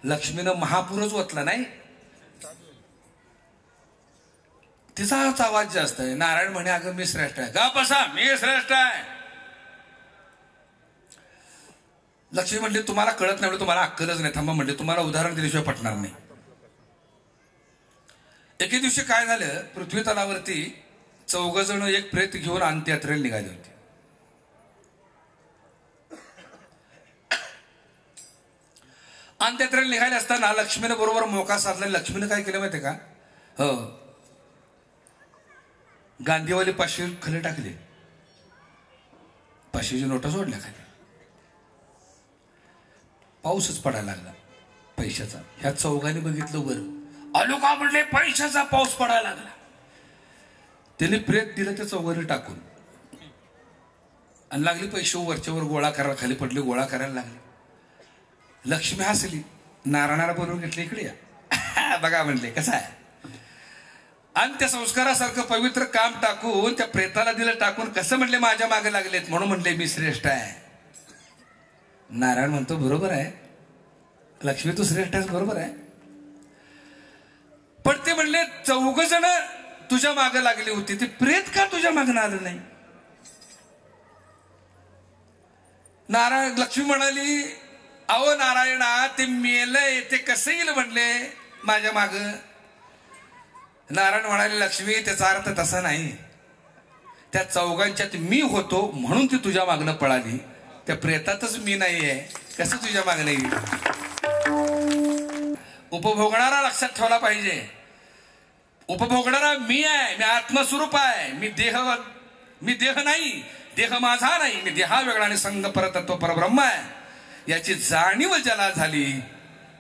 लक्ष्मीनं महापूरच ओतला नाही. तिचाच आवाज जास्त आहे. नारायण म्हणे अगं मी श्रेष्ठ आहे. गा बसा, मी श्रेष्ठ आहे. लक्ष्मी म्हणले तुम्हाला कळत नाही, तुम्हाला अक्कलच नाही. थांबा म्हणले, तुम्हाला उदाहरण दिल्याशिवाय पटणार नाही. एके दिवशी काय झालं, पृथ्वी तलावरती 4 जण एक प्रेत घेऊन अंत्ययात्रेला निघाले होते. अंत्ययात्रेला निघाले असताना लक्ष्मीने बरोबर मोका साधला. लक्ष्मीने काय केलं माहितीये का? गांधीवाले 500 खाली टाकले, 500ची नोटा सोडल्या खाली. पाऊसच पडायला लागला पैशाचा. ह्या 4घांनी बघितलं बरं, आलो का म्हणले पैशाचा पाऊस पडायला लागला. त्याने प्रेत दिलं त्या 4घांनी टाकून आणि लागली पैसे वरच्यावर गोळा करायला. खाली पडले, गोळा करायला लागले. लक्ष्मी हसली, नारायणाला बोलवून घेतले, इकडे या बघा म्हणले कसं आहे. आणि त्या संस्कारासारखं पवित्र काम टाकून त्या प्रेताला दिलं टाकून कसं म्हणले माझ्या मागे लागलेत, म्हणून म्हणले मी श्रेष्ठ आहे. नारायण म्हणतो बरोबर आहे लक्ष्मी, तू श्रेष्ठ आहेस, बरोबर आहे. पण ते म्हणले 4 जण तुझ्या मागे लागली होती, ते प्रेत का तुझ्या मागणं आलं नाही? नारायण लक्ष्मी म्हणाली अहो नारायणा, ते मेलंय, ते कसं येईल म्हणले माझ्या माग. नारायण म्हणाले लक्ष्मी त्याचा अर्थ तसा नाही. त्या 4घांच्यात मी होतो म्हणून ती तुझ्या मागणं पळाली. त्या प्रेतातच मी नाहीये, कसं तुझ्या मागणं येईल? उपभोगणारा लक्षात ठेवला पाहिजे. उपभोगणारा मी आहे, मी आत्मस्वरूप आहे. मी देह नाही, देह माझा नाही. मी देहा वेगळा आणि संग परतत्व परब्रह्म आहे. याची जाणीव ज्याला झाली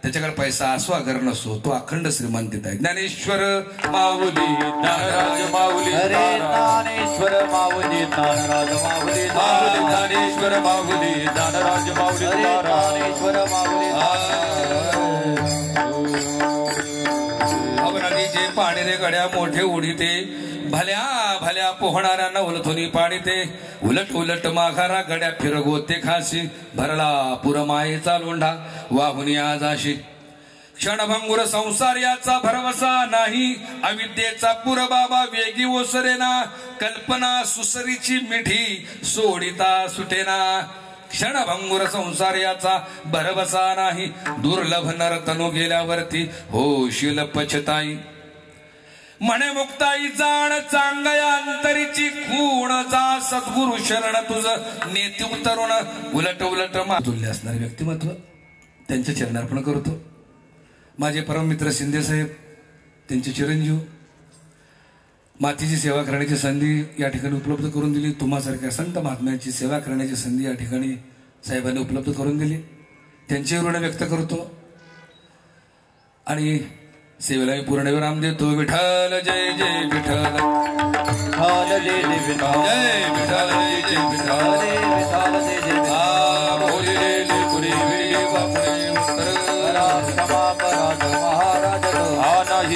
त्याच्याकडे पैसा असो अगर नसो, तो अखंड श्रीमंतीत आहे. ज्ञानेश्वर माऊली ज्ञानराज माऊली, ज्ञानेश्वर माऊली ज्ञानराज माऊली, ज्ञानेश्वर माऊली ज्ञानराज माऊली, ज्ञानेश्वर माऊली. नदीचे पाणी रे गड्या मोठे उडीते, भल्या भल्या पोहणाऱ्यांना उलथुनी पाडीते. उलट उलट माघारा गड्या फिरगोते खाशी, भरला पुरमायेचा लोंढा वाहुनी आजाशी. क्षणभंगुर संसार याचा भरवसा नाही, अविद्येचा पुर बाबा वेगी ओसरेना. कल्पना सुसरीची मिठी सोडिता सुटेना. क्षणभंगुर संसार याचा भरवसा नाही, दुर्लभ नरतनु गेल्यावरती होशील पछताई. म्हणे मुक्ताई जाण चांगया अंतरीची खूण जा सद्गुरु शरण तुझं नेती उतरून उलट उलट मातुल्य असणारे व्यक्तिमत्व त्यांच्या चरणार्पण करतो. माझे परममित्र शिंदे साहेब, त्यांचे चिरंजीव, मातीची सेवा करण्याची संधी या ठिकाणी उपलब्ध करून दिली. तुम्हासारख्या संत महात्म्यांची सेवा करण्याची संधी या ठिकाणी साहेबांनी उपलब्ध करून दिली. त्यांचे ऋण व्यक्त करतो आणि सेवेला मी पूर्ण विराम देतो. विठ्ठल जय जय विठ्ठल, जय जय विठ्ठल, जय विठ्ठल जय जय विठ्ठल, विठ्ठल जय जय विठ्ठल. महाराज